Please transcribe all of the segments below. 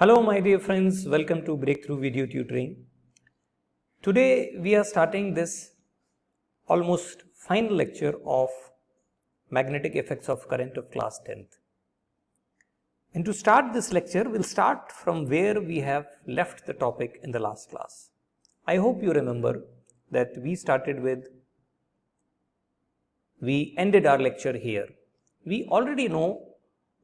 Hello my dear friends, welcome to Breakthrough Video Tutoring. Today we are starting this almost final lecture of magnetic effects of current of class 10th. And to start this lecture, we'll start from where we have left the topic in the last class. I hope you remember that we ended our lecture here. We already know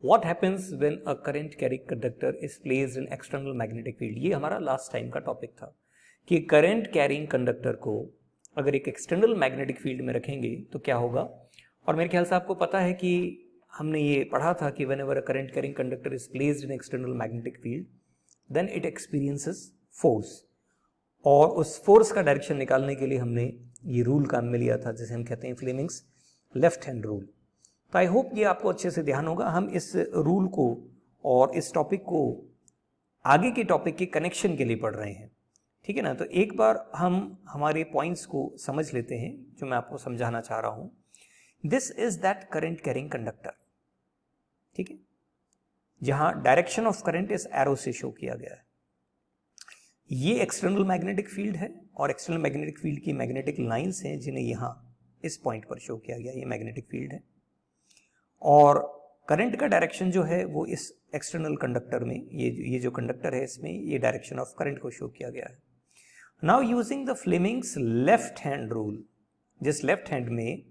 what happens when a current carrying conductor is placed in external magnetic field. ये हमारा last time का topic था कि current carrying conductor को अगर एक external magnetic field में रखेंगे तो क्या होगा। और मेरे ख्याल से आपको पता है कि हमने ये पढ़ा था कि whenever a current carrying conductor is placed in external magnetic field then it experiences force, और उस फोर्स का डायरेक्शन निकालने के लिए हमने ये रूल काम में लिया था जिसे हम कहते हैं फ्लेमिंग्स लेफ्ट हैंड रूल। तो आई होप ये आपको अच्छे से ध्यान होगा। हम इस रूल को और इस टॉपिक को आगे के टॉपिक के कनेक्शन के लिए पढ़ रहे हैं, ठीक है ना। तो एक बार हम हमारे पॉइंट्स को समझ लेते हैं जो मैं आपको समझाना चाह रहा हूं। This is that current carrying conductor, ठीक है, जहां डायरेक्शन ऑफ करंट इस एरो से शो किया गया है। ये एक्सटर्नल मैग्नेटिक फील्ड है और एक्सटर्नल मैग्नेटिक फील्ड की मैग्नेटिक लाइंस हैं जिन्हें यहां इस पॉइंट पर शो किया गया। ये मैग्नेटिक फील्ड है और करंट का डायरेक्शन जो है वो इस एक्सटर्नल कंडक्टर में, ये जो कंडक्टर है इसमें ये डायरेक्शन ऑफ करंट को शो किया गया है। Now using the Fleming's left hand rule, जिस लेफ्ट हैंड में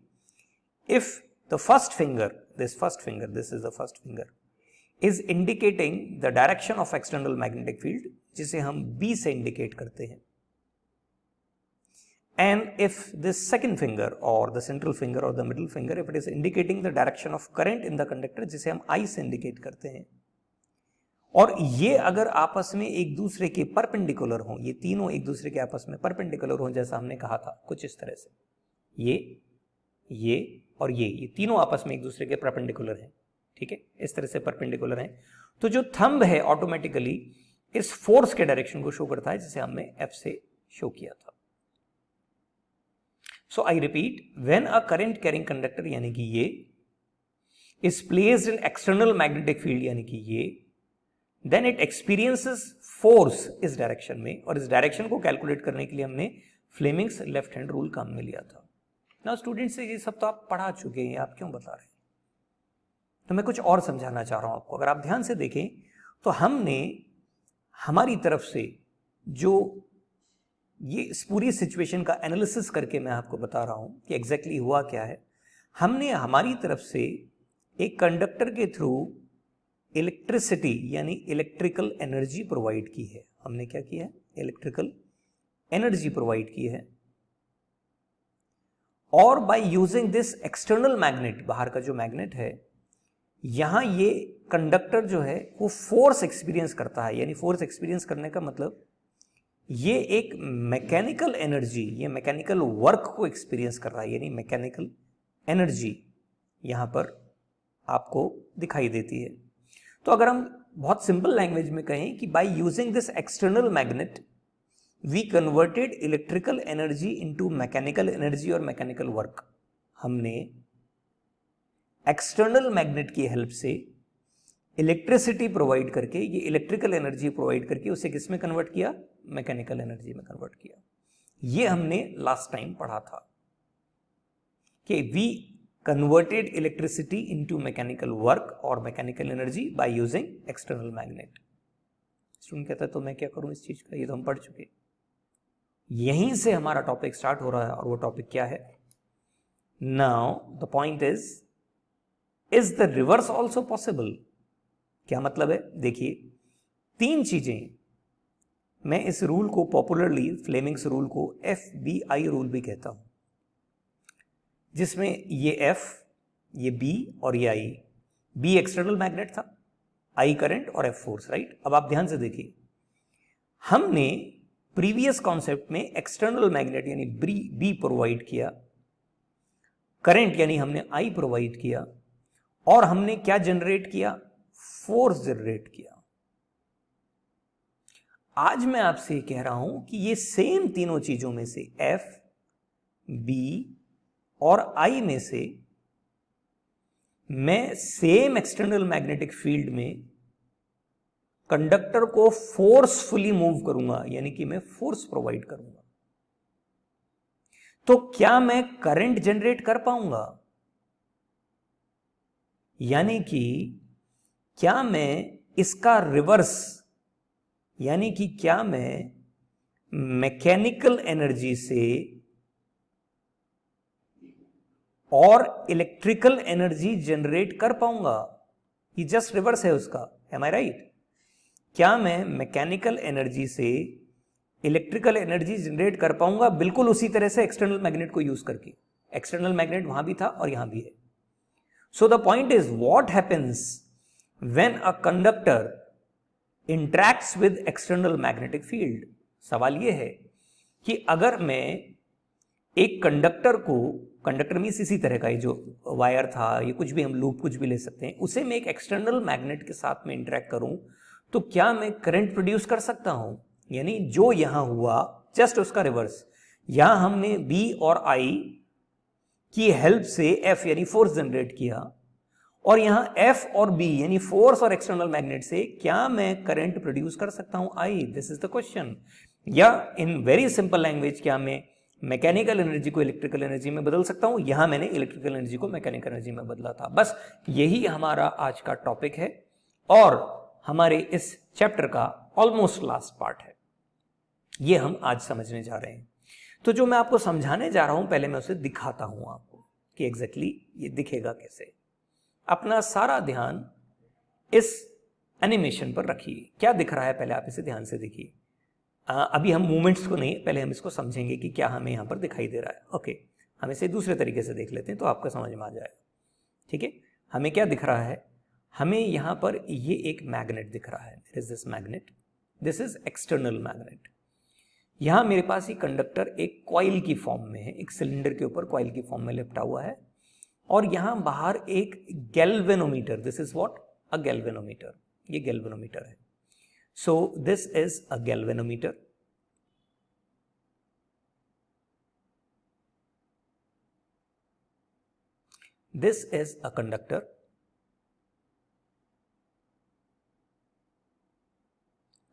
if the first finger, this is the first finger is indicating the direction of external magnetic field, जिसे हम बी से indicate करते हैं, and if this second finger or the central finger or the middle finger, if it is indicating the direction of current in the conductor, जिसे हम I से indicate करते हैं, और ये अगर आपस में एक दूसरे के परपेंडिकुलर हों, ये तीनों एक दूसरे के आपस में परपेंडिकुलर हों, जैसा हमने कहा था कुछ इस तरह से, ये और ये तीनों आपस में एक दूसरे के परपेंडिकुलर हैं, ठीक है, इस तरह से परपेंडिकुलर हैं, तो जो थंब है ऑटोमेटिकली इस फोर्स के डायरेक्शन को शो करता है जिसे हमने F से शो किया था। So I repeat, when a current carrying conductor यानी कि ये is placed in external magnetic field यानी कि ये, then it experiences force इस डायरेक्शन में, और इस डायरेक्शन को कैलकुलेट करने के लिए हमने फ्लेमिंग्स लेफ्ट हैंड रूल काम में लिया था। ना स्टूडेंट्स, ये सब तो आप पढ़ा चुके हैं, आप क्यों बता रहे हैं? तो मैं कुछ और समझाना चाह रहा हूं आपको। अगर आप ध्यान से देखें तो हमने हमारी तरफ से जो ये इस पूरी सिचुएशन का एनालिसिस करके मैं आपको बता रहा हूं कि एग्जैक्टली हुआ क्या है। हमने हमारी तरफ से एक कंडक्टर के थ्रू इलेक्ट्रिसिटी यानी इलेक्ट्रिकल एनर्जी प्रोवाइड की है। हमने क्या किया है? इलेक्ट्रिकल एनर्जी प्रोवाइड की है, और bye using this external magnet, बाहर का जो मैग्नेट है, यहां ये कंडक्टर जो है वो फोर्स एक्सपीरियंस करता है। यानी फोर्स एक्सपीरियंस करने का मतलब ये एक मैकेनिकल एनर्जी, ये मैकेनिकल वर्क को एक्सपीरियंस कर रहा है, यानी मैकेनिकल एनर्जी यहां पर आपको दिखाई देती है। तो अगर हम बहुत सिंपल लैंग्वेज में कहें कि by using this external magnet we converted electrical energy into mechanical energy और मैकेनिकल वर्क। हमने एक्सटर्नल मैग्नेट की हेल्प से इलेक्ट्रिसिटी प्रोवाइड करके, ये इलेक्ट्रिकल एनर्जी प्रोवाइड करके उसे किस में कन्वर्ट किया? मैकेनिकल एनर्जी में कन्वर्ट किया। ये हमने लास्ट टाइम पढ़ा था कि we converted electricity into mechanical work और mechanical energy by using external magnet. Student कहता है तो मैं क्या करूं इस चीज का? ये तो हम पढ़ चुके। यहीं से हमारा टॉपिक स्टार्ट हो रहा है, और वो टॉपिक क्या है? Now the point is the reverse also possible? क्या मतलब है? देखिए, तीन चीजें, मैं इस रूल को पॉपुलरली फ्लेमिंग्स रूल को FBI रूल भी कहता हूं, जिसमें ये F, ये B और ये I। B एक्सटर्नल मैग्नेट था, I करंट और F फोर्स, राइट। अब आप ध्यान से देखिए, हमने प्रीवियस कॉन्सेप्ट में एक्सटर्नल मैग्नेट यानी B प्रोवाइड किया, करंट यानी हमने I प्रोवाइड किया, और हमने क्या जनरेट किया? फोर्स जनरेट किया। आज मैं आपसे कह रहा हूं कि ये सेम तीनों चीजों में से F, B और I में से मैं सेम एक्सटर्नल मैग्नेटिक फील्ड में कंडक्टर को फोर्सफुली मूव करूंगा, यानी कि मैं फोर्स प्रोवाइड करूंगा, तो क्या मैं करंट जनरेट कर पाऊंगा? यानी कि क्या मैं इसका रिवर्स, यानी कि क्या मैं मैकेनिकल एनर्जी से और इलेक्ट्रिकल एनर्जी जनरेट कर पाऊंगा? ये जस्ट रिवर्स है उसका, एम आई राइट? क्या मैं मैकेनिकल एनर्जी से इलेक्ट्रिकल एनर्जी जनरेट कर पाऊंगा? बिल्कुल उसी तरह से एक्सटर्नल मैग्नेट को यूज करके। एक्सटर्नल मैग्नेट वहां भी था और यहां भी है। So the point is what happens when a conductor interacts with external magnetic field. सवाल यह है कि अगर मैं एक कंडक्टर को, कंडक्टर मींस इसी तरह का, ये जो वायर था, ये कुछ भी, हम लूप कुछ भी ले सकते हैं, उसे मैं एक एक्सटर्नल मैग्नेट के साथ में इंटरैक्ट करूं, तो क्या मैं करंट प्रोड्यूस कर सकता हूं? यानी जो यहां हुआ जस्ट उसका रिवर्स। यहां हमने B और I की हेल्प से F यानी फोर्स जनरेट किया, और यहां F और B यानी फोर्स और एक्सटर्नल मैग्नेट से क्या मैं करंट प्रोड्यूस कर सकता हूं? I, this is the question. या इन वेरी सिंपल लैंग्वेज, क्या मैं मैकेनिकल एनर्जी को इलेक्ट्रिकल एनर्जी में बदल सकता हूं? यहां मैंने इलेक्ट्रिकल एनर्जी को मैकेनिकल एनर्जी में बदला था। बस यही हमारा आज का टॉपिक है और हमारे इस चैप्टर का ऑलमोस्ट लास्ट पार्ट है। ये हम आज समझने जा रहे हैं। तो जो मैं आपको समझाने जा रहा हूं, पहले मैं उसे दिखाता हूं आपको कि एग्जैक्टली ये दिखेगा कैसे। अपना सारा ध्यान इस एनिमेशन पर रखिए। क्या दिख रहा है पहले आप इसे ध्यान से देखिए। अभी हम मूवमेंट्स को नहीं, पहले हम इसको समझेंगे कि क्या हमें यहां पर दिखाई दे रहा है। ओके, हम इसे दूसरे तरीके से देख लेते हैं तो आपको समझ में आ जाएगा। ठीक है, हमें क्या दिख रहा है? हमें यहां पर ये एक मैग्नेट दिख रहा है। There is this magnet, this is external magnet. यहां मेरे पास ये कंडक्टर एक कॉइल की फॉर्म में है, एक सिलेंडर के ऊपर कॉइल की फॉर्म में लिपटा हुआ है, और यहां बाहर एक galvanometer, this is what, a galvanometer, ये गैल्वेनोमीटर है। सो this is a galvanometer. This is a conductor,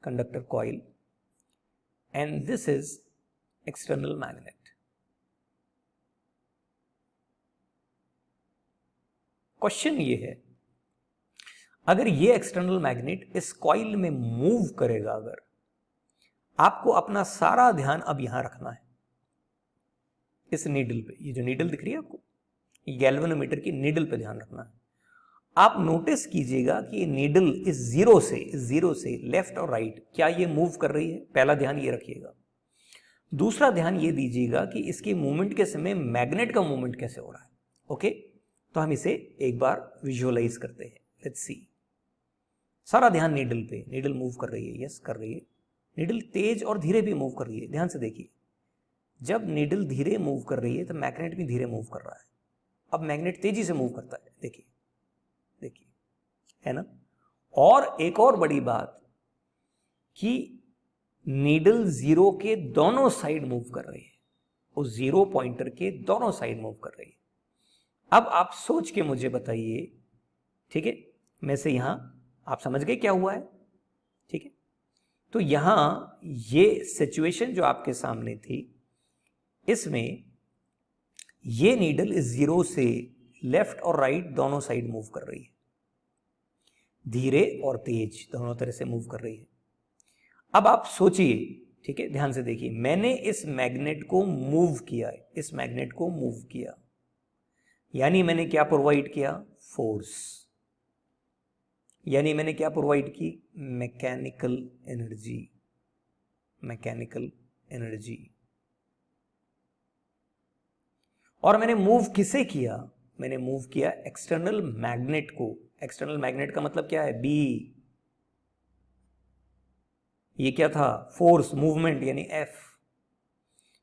conductor coil, and this is external magnet. Question ये है, अगर ये एक्सटर्नल मैग्नेट इस कॉइल में मूव करेगा, अगर आपको अपना सारा ध्यान अब यहां रखना है इस नीडल पे। ये जो नीडल दिख रही है आपको, गैल्वेनोमीटर की नीडल पे ध्यान रखना है। आप नोटिस कीजिएगा कि ये नीडल इस जीरो से लेफ्ट और राइट, क्या ये मूव कर रही है? पहला ध्यान ये रखिएगा। दूसरा ध्यान ये दीजिएगा कि इसके मूवमेंट के समय मैग्नेट का मूवमेंट कैसे हो रहा है। ओके, तो हम इसे एक बार विजुअलाइज करते हैं। Let's see. सारा ध्यान नीडल पे, नीडल मूव कर रही है, यस कर रही है। नीडल तेज और धीरे भी मूव कर रही है, ध्यान से देखिए। जब नीडल धीरे मूव कर रही है तो मैग्नेट भी धीरे मूव कर रहा है। अब मैग्नेट तेजी से मूव करता है, देखिए देखिए, है ना। और एक और बड़ी बात कि नीडल जीरो के दोनों साइड मूव कर रही है, उस जीरो पॉइंटर के दोनों साइड मूव कर रही है। अब आप सोच के मुझे बताइए, ठीक है, मैं से यहां आप समझ गए क्या हुआ है? ठीक है, तो यहां ये सिचुएशन जो आपके सामने थी, इसमें ये नीडल इस जीरो से लेफ्ट और राइट दोनों साइड मूव कर रही है, धीरे और तेज दोनों तरह से मूव कर रही है। अब आप सोचिए, ठीक है, ध्यान से देखिए, मैंने इस मैग्नेट को मूव किया है, इस मैग्नेट को मूव किया, यानी मैंने क्या प्रोवाइड किया? फोर्स। यानी मैंने क्या प्रोवाइड की? Mechanical energy, mechanical energy. और मैंने मूव किसे किया? मैंने मूव किया एक्सटर्नल मैग्नेट को। एक्सटर्नल मैग्नेट का मतलब क्या है? बी। ये क्या था? फोर्स, मूवमेंट, यानी एफ।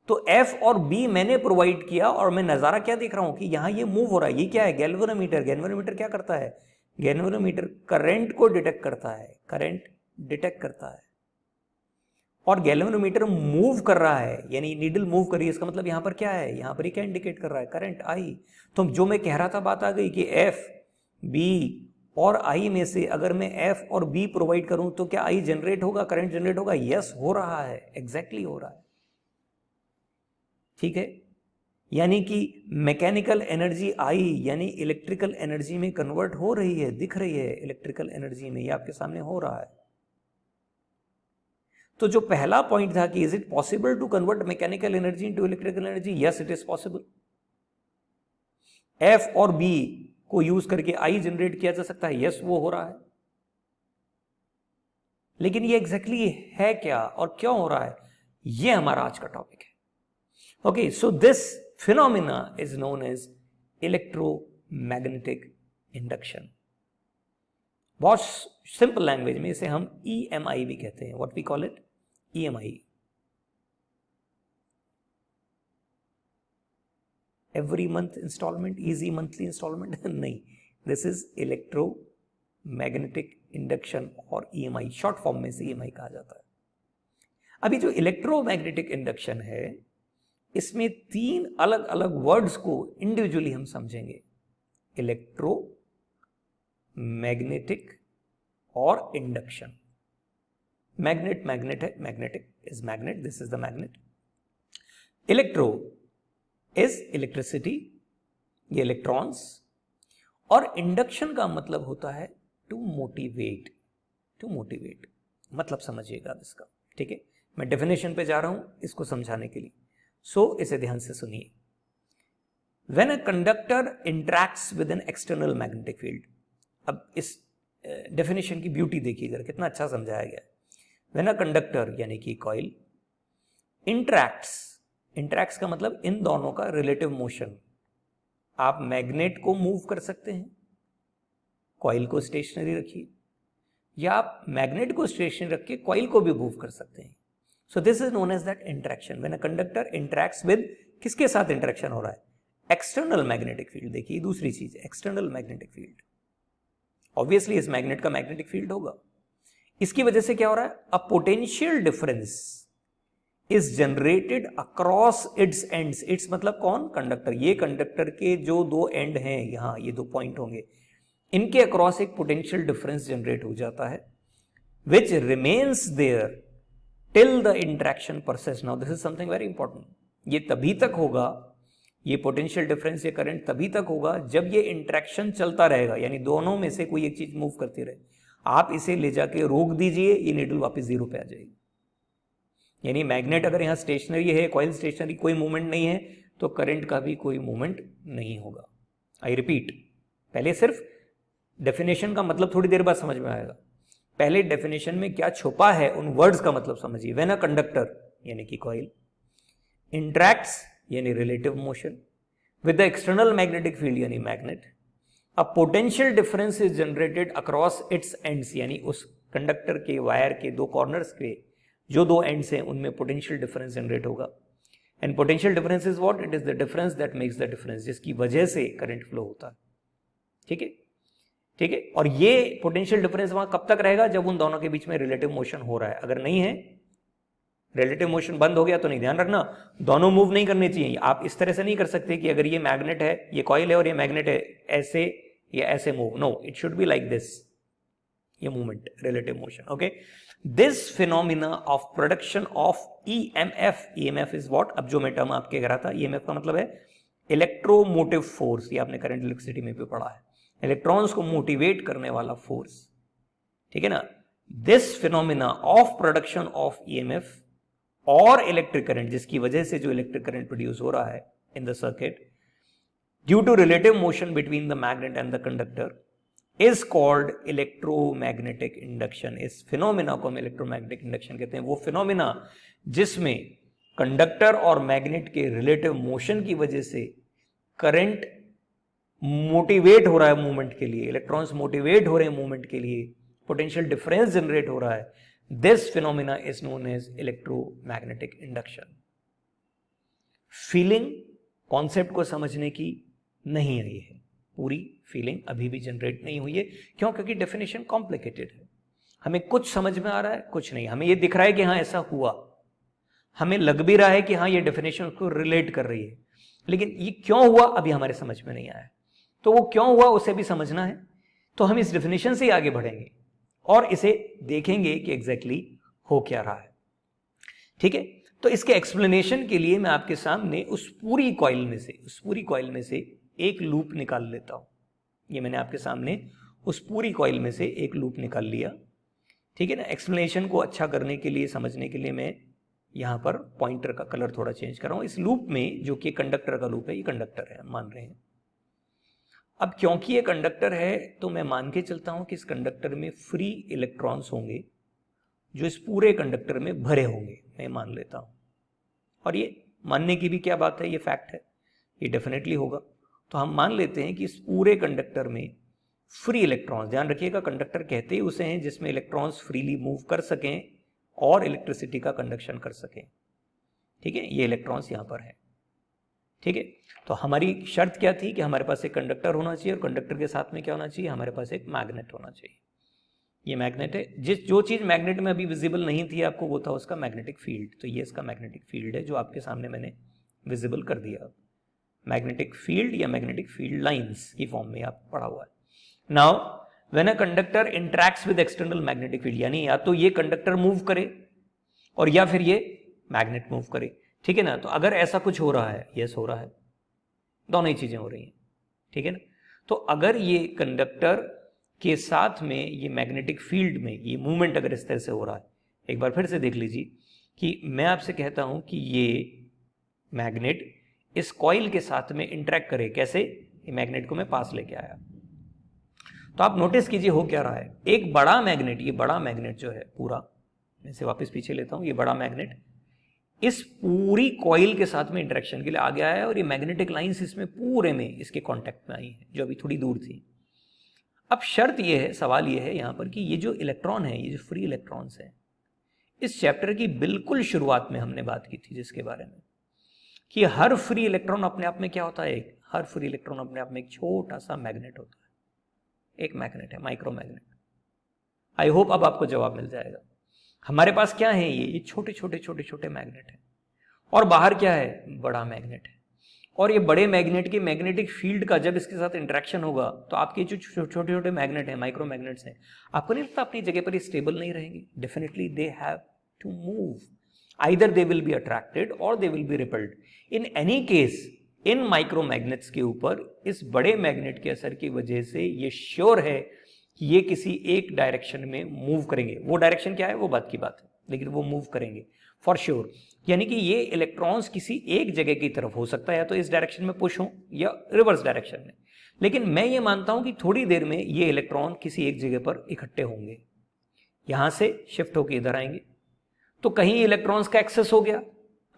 तो एफ और बी मैंने प्रोवाइड किया, और मैं नजारा क्या देख रहा हूं कि यहां ये मूव हो रहा है। ये क्या है? गैल्वेनोमीटर। गैल्वेनोमीटर क्या करता है? गैल्वेनोमीटर करंट को डिटेक्ट करता है, करंट डिटेक्ट करता है। और गैल्वेनोमीटर मूव कर रहा है, यानी नीडल मूव कर रही है, इसका मतलब यहां पर क्या है? यहां पर ये क्या इंडिकेट कर रहा है? करंट, आई। तो जो मैं कह रहा था, बात आ गई कि एफ, बी और आई में से अगर मैं एफ और बी प्रोवाइड करूं तो क्या आई जनरेट होगा, करंट जनरेट होगा? यस, हो रहा है, एग्जैक्टली हो रहा है। ठीक है, यानी कि मैकेनिकल एनर्जी आई यानी इलेक्ट्रिकल एनर्जी में कन्वर्ट हो रही है, दिख रही है इलेक्ट्रिकल एनर्जी में, ये आपके सामने हो रहा है। तो जो पहला पॉइंट था कि is it possible to convert mechanical energy into electrical energy, yes it is possible. F और बी को यूज करके आई जनरेट किया जा सकता है, यस वो हो रहा है। लेकिन ये एग्जैक्टली है क्या और क्यों हो रहा है, ये हमारा आज का टॉपिक है। Okay, so this phenomena is known as electromagnetic induction. बहुत सिंपल लैंग्वेज में इसे हम EMI भी कहते हैं। What we call it? EMI, every month installment, easy monthly installment नहीं, दिस इज इलेक्ट्रोमैग्नेटिक इंडक्शन और EMI, शॉर्ट फॉर्म में से EMI कहा जाता है। अभी जो इलेक्ट्रोमैग्नेटिक इंडक्शन है इसमें तीन अलग अलग वर्ड्स को इंडिविजुअली हम समझेंगे, इलेक्ट्रो, मैग्नेटिक और इंडक्शन। मैग्नेट मैग्नेट है, magnetic is magnet, this is the magnet. Electro is electricity, ये इलेक्ट्रॉन्स, और इंडक्शन का मतलब होता है टू मोटिवेट। टू मोटिवेट मतलब समझिएगा इसका, ठीक है। मैं डेफिनेशन पे जा रहा हूं इसको समझाने के लिए, सो इसे ध्यान से सुनिए। When a conductor interacts with an external magnetic field, अब इस डेफिनेशन की ब्यूटी देखिएगा कितना अच्छा समझाया गया है। व्हेन अ कंडक्टर यानी कि कॉइल इंटरैक्ट्स, इंटरैक्ट्स का मतलब इन दोनों का रिलेटिव मोशन। आप मैग्नेट को मूव कर सकते हैं, कॉइल को स्टेशनरी रखिए, या आप मैग्नेट को स्टेशनरी रख के कॉइल को भी मूव कर सकते हैं। So this is known as that interaction. When a conductor interacts with, किसके साथ इंटरैक्शन हो रहा है? External magnetic field. देखिए दूसरी चीज, एक्सटर्नल मैग्नेटिक फील्ड, ऑब्वियसली इस मैग्नेट का मैग्नेटिक फील्ड होगा। इसकी वजह से क्या हो रहा है? A potential difference is generated across its ends. Its मतलब कौन? कंडक्टर। ये कंडक्टर के जो दो एंड हैं, यहां ये दो पॉइंट होंगे, इनके अक्रॉस एक पोटेंशियल डिफरेंस जनरेट हो जाता है, which remains there till the interaction persist. Now this is something very important. ये तभी तक होगा, ये पोटेंशियल डिफरेंस, ये करंट तभी तक होगा जब ये इंटरैक्शन चलता रहेगा, यानी दोनों में से कोई एक चीज मूव करती रहे। आप इसे ले जाके रोक दीजिए, ये नीडल वापस जीरो पे आ जाएगी। यानी मैग्नेट अगर यहां स्टेशनरी है, कॉइल स्टेशनरी, कोई मूवमेंट नहीं है, तो करंट का भी कोई मूवमेंट नहीं होगा। आई रिपीट, पहले सिर्फ डेफिनेशन का मतलब थोड़ी देर बाद समझ में आएगा, पहले डेफिनेशन में क्या छुपा है उन वर्ड्स का मतलब समझिए। व्हेन अ कंडक्टर यानी कि कॉइल इंटरैक्ट्स यानी relative motion with the external magnetic field यानी magnet, a potential difference is generated across its ends, यानी उस कंडक्टर के वायर के दो कॉर्नर्स के जो दो एंड्स हैं उनमें पोटेंशियल डिफरेंस जनरेट होगा। And potential difference is what? It is the difference that makes the difference, जिसकी वजह से करंट फ्लो होता है। ठीक है, ठीक है। और ये पोटेंशियल डिफरेंस वहां कब तक रहेगा? जब उन दोनों के बीच में रिलेटिव मोशन हो रहा है। अगर नहीं है, रिलेटिव मोशन बंद हो गया तो नहीं। ध्यान रखना, दोनों मूव नहीं करने चाहिए। आप इस तरह से नहीं कर सकते कि अगर ये मैग्नेट है, ये कॉइल है और ये मैग्नेट है, ऐसे या ऐसे move. No, it should be like this, ये movement, relative motion. Okay, this phenomena of production of EMF, EMF is what? अब जो मैं टर्म आपके कह रहा था, EMF का मतलब है इलेक्ट्रोमोटिव फोर्स। ये आपने करंट इलेक्ट्रिसिटी में भी पढ़ा है, इलेक्ट्रॉन्स को मोटिवेट करने वाला फोर्स, ठीक है ना। This phenomena of production of EMF और इलेक्ट्रिक करंट, जिसकी वजह से जो इलेक्ट्रिक करंट प्रोड्यूस हो रहा है in the circuit due to relative motion between the magnet and the conductor, is called electromagnetic induction. इस फिनोमिना को हम इलेक्ट्रोमैग्नेटिक इंडक्शन कहते हैं। वो फिनोमिना जिसमें कंडक्टर और मैग्नेट के रिलेटिव मोशन की वजह से करंट मोटिवेट हो रहा है मूवमेंट के लिए, इलेक्ट्रॉन्स मोटिवेट हो रहे हैं मूवमेंट के लिए, पोटेंशियल डिफरेंस जनरेट हो रहा है। This phenomena is known as electromagnetic induction. Feeling concept को समझने की नहीं आई है, पूरी फीलिंग अभी भी जनरेट नहीं हुई है। क्यों? क्योंकि डेफिनेशन कॉम्प्लिकेटेड है। हमें कुछ समझ में आ रहा है, कुछ नहीं। हमें ये दिख रहा है कि हाँ ऐसा हुआ, हमें लग भी रहा है कि हाँ ये डेफिनेशन को रिलेट कर रही है, लेकिन ये क्यों हुआ अभी हमारे समझ में नहीं आया। तो वो क्यों हुआ उसे भी समझना है, तो हम इस डेफिनेशन से आगे बढ़ेंगे और इसे देखेंगे कि एग्जैक्टली हो क्या रहा है। ठीक है, तो इसके एक्सप्लेनेशन के लिए मैं आपके सामने उस पूरी कॉइल में से एक लूप निकाल लेता हूं। ये मैंने आपके सामने उस पूरी कॉइल में से एक लूप निकाल लिया। ठीक है ना, एक्सप्लेनेशन को अच्छा करने के लिए, समझने के लिए मैं यहां पर पॉइंटर का कलर थोड़ा चेंज कर रहा हूं। इस लूप में, जो कि कंडक्टर का लूप है, ये कंडक्टर है, मान रहे हैं। अब क्योंकि ये कंडक्टर है तो मैं मान के चलता हूं कि इस कंडक्टर में फ्री इलेक्ट्रॉन्स होंगे जो इस पूरे कंडक्टर में भरे होंगे, मैं मान लेता हूं। और ये मानने की भी क्या बात है, ये फैक्ट है, ये डेफिनेटली होगा। तो हम मान लेते हैं कि इस पूरे कंडक्टर में फ्री इलेक्ट्रॉन्स, ध्यान रखिएगा कंडक्टर कहते ही उसे हैं जिसमें इलेक्ट्रॉन्स फ्रीली मूव कर सकें और इलेक्ट्रिसिटी का कंडक्शन कर सकें। ठीक है, ये इलेक्ट्रॉन्स यहां पर है। ठीक है, तो हमारी शर्त क्या थी कि हमारे पास एक कंडक्टर होना चाहिए और कंडक्टर के साथ में क्या होना चाहिए, हमारे पास एक मैग्नेट होना चाहिए। ये मैग्नेट है। जो चीज मैग्नेट में अभी विजिबल नहीं थी आपको, वो था उसका मैग्नेटिक फील्ड। तो ये इसका मैग्नेटिक फील्ड है जो आपके सामने मैंने विजिबल कर दिया। मैग्नेटिक फील्ड या मैग्नेटिक फील्ड लाइंस की फॉर्म में आप पढ़ा हुआ है। Now when a conductor interacts with external magnetic field, यानी या तो ये कंडक्टर मूव करे और या फिर ये मैग्नेट मूव करे। ठीक है ना, तो अगर ऐसा कुछ हो रहा है, यस हो रहा है, दोनों ही चीजें हो रही हैं। ठीक है ना, तो अगर ये कंडक्टर के साथ में ये मैग्नेटिक फील्ड में ये मूवमेंट अगर इस तरह से हो रहा है, एक बार फिर से देख लीजिए कि मैं आपसे कहता हूं कि ये मैग्नेट इस कॉइल के साथ में इंटरेक्ट करे। कैसे, ये मैग्नेट को मैं पास लेके आया, तो आप नोटिस कीजिए हो क्या रहा है। एक बड़ा मैग्नेट, ये बड़ा मैग्नेट जो है पूरा, मैं इसे वापस पीछे लेता हूं, ये बड़ा मैग्नेट इस पूरी कॉइल के साथ में इंटरेक्शन के लिए आ गया है और ये मैग्नेटिक लाइंस इसमें पूरे में इसके कांटेक्ट में आई है जो अभी थोड़ी दूर थी। अब शर्त ये है, सवाल ये है यहां पर कि ये जो इलेक्ट्रॉन है, ये जो फ्री इलेक्ट्रॉन्स है, इस चैप्टर की बिल्कुल शुरुआत में हमने बात की थी जिसके बारे में कि हर फ्री इलेक्ट्रॉन अपने आप में क्या होता है, हर फ्री इलेक्ट्रॉन अपने आप में एक छोटा सा मैग्नेट होता है, एक मैग्नेट है, माइक्रो मैग्नेट। आई होप अब आपको जवाब मिल जाएगा। हमारे पास क्या है, ये छोटे छोटे छोटे छोटे मैग्नेट है और बाहर क्या है, बड़ा मैग्नेट है। और ये बड़े मैग्नेट के मैग्नेटिक फील्ड का जब इसके साथ इंटरेक्शन होगा तो आपके जो छोटे छोटे मैग्नेट हैं, माइक्रो मैग्नेट्स हैं, आपको नहीं लगता अपनी जगह पर स्टेबल नहीं रहेंगे? Definitely they have to move, either they will be attracted और they will be repelled. In any case in micro magnets के ऊपर इस बड़े मैग्नेट के असर की वजह से ये श्योर है कि ये किसी एक डायरेक्शन में मूव करेंगे। वो डायरेक्शन क्या है वो बात की बात है, लेकिन वो मूव करेंगे फॉर श्योर। यानी कि ये इलेक्ट्रॉन्स किसी एक जगह की तरफ हो सकता है, या तो इस डायरेक्शन में पुश हो या रिवर्स डायरेक्शन में, लेकिन मैं ये मानता हूं कि थोड़ी देर में ये इलेक्ट्रॉन किसी एक जगह पर इकट्ठे होंगे, यहां से शिफ्ट होकर इधर आएंगे। तो कहीं इलेक्ट्रॉन्स का एक्सेस हो गया,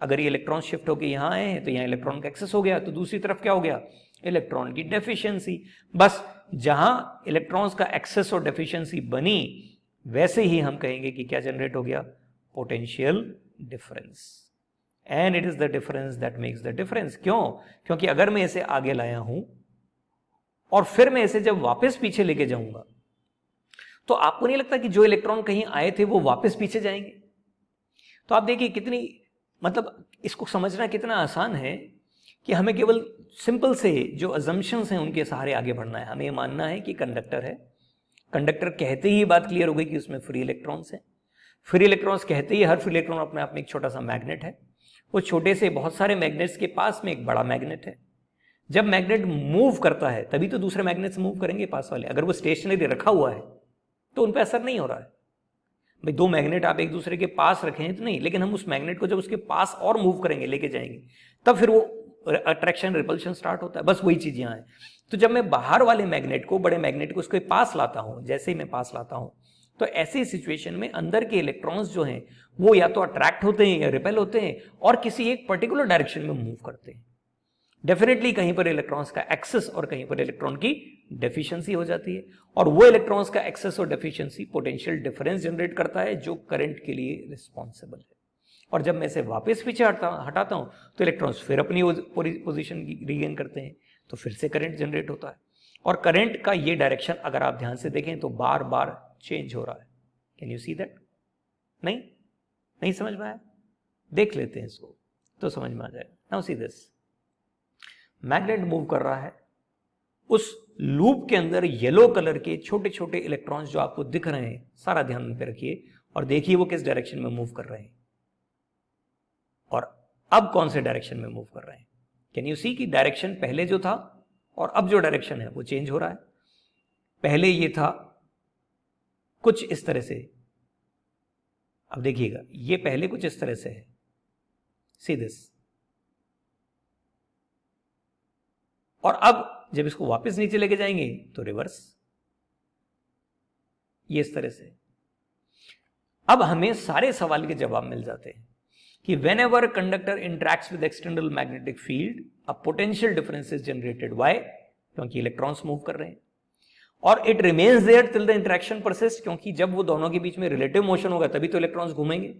अगर ये इलेक्ट्रॉन शिफ्ट होकर यहां आए हैं तो यहां इलेक्ट्रॉन का एक्सेस हो गया, तो दूसरी तरफ क्या हो गया, इलेक्ट्रॉन की डेफिशिएंसी। बस जहां इलेक्ट्रॉन्स का एक्सेस और डेफिशिएंसी बनी, वैसे ही हम कहेंगे कि क्या जनरेट हो गया, potential difference. And it is the difference that makes the difference. क्यों? क्योंकि अगर मैं इसे आगे लाया हूं और फिर मैं इसे जब वापस पीछे लेके जाऊंगा, तो आपको नहीं लगता कि जो इलेक्ट्रॉन कहीं आए थे वो वापस पीछे जाएंगे? तो आप देखिए कितनी, मतलब इसको समझना कितना आसान है कि हमें केवल सिंपल से जो अजम्पशंस हैं उनके सहारे आगे बढ़ना है। हमें मानना है कि कंडक्टर है, कंडक्टर कहते ही बात क्लियर हो गई कि उसमें फ्री इलेक्ट्रॉन्स हैं। फ्री इलेक्ट्रॉन्स कहते ही हर फ्री इलेक्ट्रॉन अपने आप में एक छोटा सा मैग्नेट है। वो छोटे से बहुत सारे मैग्नेट्स के पास में एक बड़ा मैग्नेट है। जब मैग्नेट मूव करता है तभी तो दूसरे मैग्नेट्स मूव करेंगे पास वाले। अगर वो स्टेशनरी रखा हुआ है तो उन पर असर नहीं हो रहा है। भाई दो मैग्नेट आप एक दूसरे के पास रखें तो नहीं, लेकिन हम उस मैग्नेट को जब उसके पास और मूव करेंगे, लेके जाएंगे, तब फिर वो अट्रैक्शन रिपल्शन स्टार्ट होता है। बस वही चीज यहां है। तो जब मैं बाहर वाले मैग्नेट को, बड़े मैग्नेट को उसके पास लाता हूं, जैसे ही मैं पास लाता हूं, तो ऐसी सिचुएशन में अंदर के इलेक्ट्रॉन्स जो हैं वो या तो अट्रैक्ट होते हैं या रिपेल होते हैं और किसी एक पर्टिकुलर डायरेक्शन में मूव करते हैं। डेफिनेटली कहीं पर इलेक्ट्रॉन्स का एक्सेस और कहीं पर इलेक्ट्रॉन की डेफिशिएंसी हो जाती है, और वो इलेक्ट्रॉन्स का एक्सेस और डेफिशिएंसी पोटेंशियल डिफरेंस जनरेट करता है जो करंट के लिए रिस्पॉन्सिबल है। और जब मैं इसे वापस पीछे हटाता हूं तो इलेक्ट्रॉन्स फिर अपनी पोजीशन रीगेन करते हैं, तो फिर से करंट जनरेट होता है। और करंट का ये डायरेक्शन अगर आप ध्यान से देखें तो बार बार चेंज हो रहा है। Can you see that? नहीं समझ में आया? देख लेते हैं इसको तो समझ में आ जाएगा। Now see this, magnet move कर रहा है, उस लूप के अंदर येलो कलर के छोटे छोटे इलेक्ट्रॉन्स जो आपको दिख रहे हैं, सारा ध्यान पे रखिए और देखिए वो किस डायरेक्शन में मूव कर रहे हैं और अब कौन से डायरेक्शन में मूव कर रहे हैं। कैन यू सी कि डायरेक्शन पहले जो था और अब जो डायरेक्शन है वो चेंज हो रहा है। पहले ये था कुछ इस तरह से, अब देखिएगा ये पहले कुछ इस तरह से है, सी दिस, और अब जब इसको वापस नीचे लेके जाएंगे तो रिवर्स, ये इस तरह से। अब हमें सारे सवाल के जवाब मिल जाते हैं कि whenever conductor interacts with external magnetic field, a potential difference is generated. Why? क्योंकि इलेक्ट्रॉन्स मूव कर रहे हैं और it remains there till the interaction persists, क्योंकि जब वो दोनों के बीच में रिलेटिव मोशन होगा तभी तो इलेक्ट्रॉन्स घूमेंगे।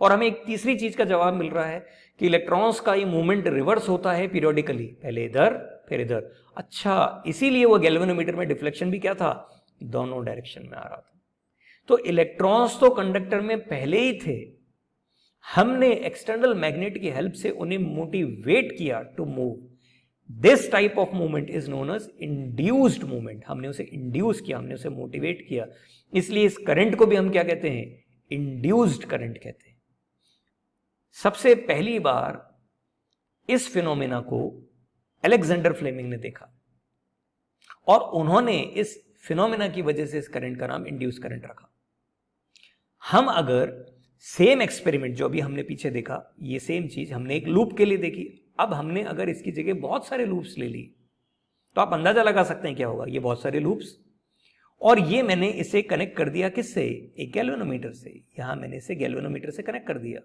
और हमें एक तीसरी चीज का जवाब मिल रहा है कि इलेक्ट्रॉन्स का ये मूवमेंट रिवर्स होता है पीरियोडिकली, पहले इधर फिर इधर। अच्छा, इसीलिए वो गैल्वेनोमीटर में डिफ्लेक्शन भी क्या था, दोनों डायरेक्शन में आ रहा था। तो इलेक्ट्रॉन्स तो कंडक्टर में पहले ही थे, हमने एक्सटर्नल मैग्नेट की हेल्प से उन्हें मोटिवेट किया to move. This type of movement is known as induced movement. हमने उसे इंड्यूस किया, हमने उसे मोटिवेट किया, इसलिए इस करंट को भी हम क्या कहते हैं, इंड्यूस्ड करंट कहते हैं। सबसे पहली बार इस फिनोमेना को अलेक्जेंडर फ्लेमिंग ने देखा और उन्होंने इस फिनोमेना की वजह से इस करंट का नाम इंड्यूस करंट रखा। हम अगर सेम एक्सपेरिमेंट जो अभी हमने पीछे देखा, ये सेम चीज हमने एक लूप के लिए देखी, अब हमने अगर इसकी जगह बहुत सारे लूप्स ले ली तो आप अंदाजा लगा सकते हैं क्या होगा। ये बहुत सारे लूप्स, और ये मैंने इसे कनेक्ट कर दिया किससे, एक गैल्वेनोमीटर से। यहां मैंने इसे गैल्वेनोमीटर से कनेक्ट कर दिया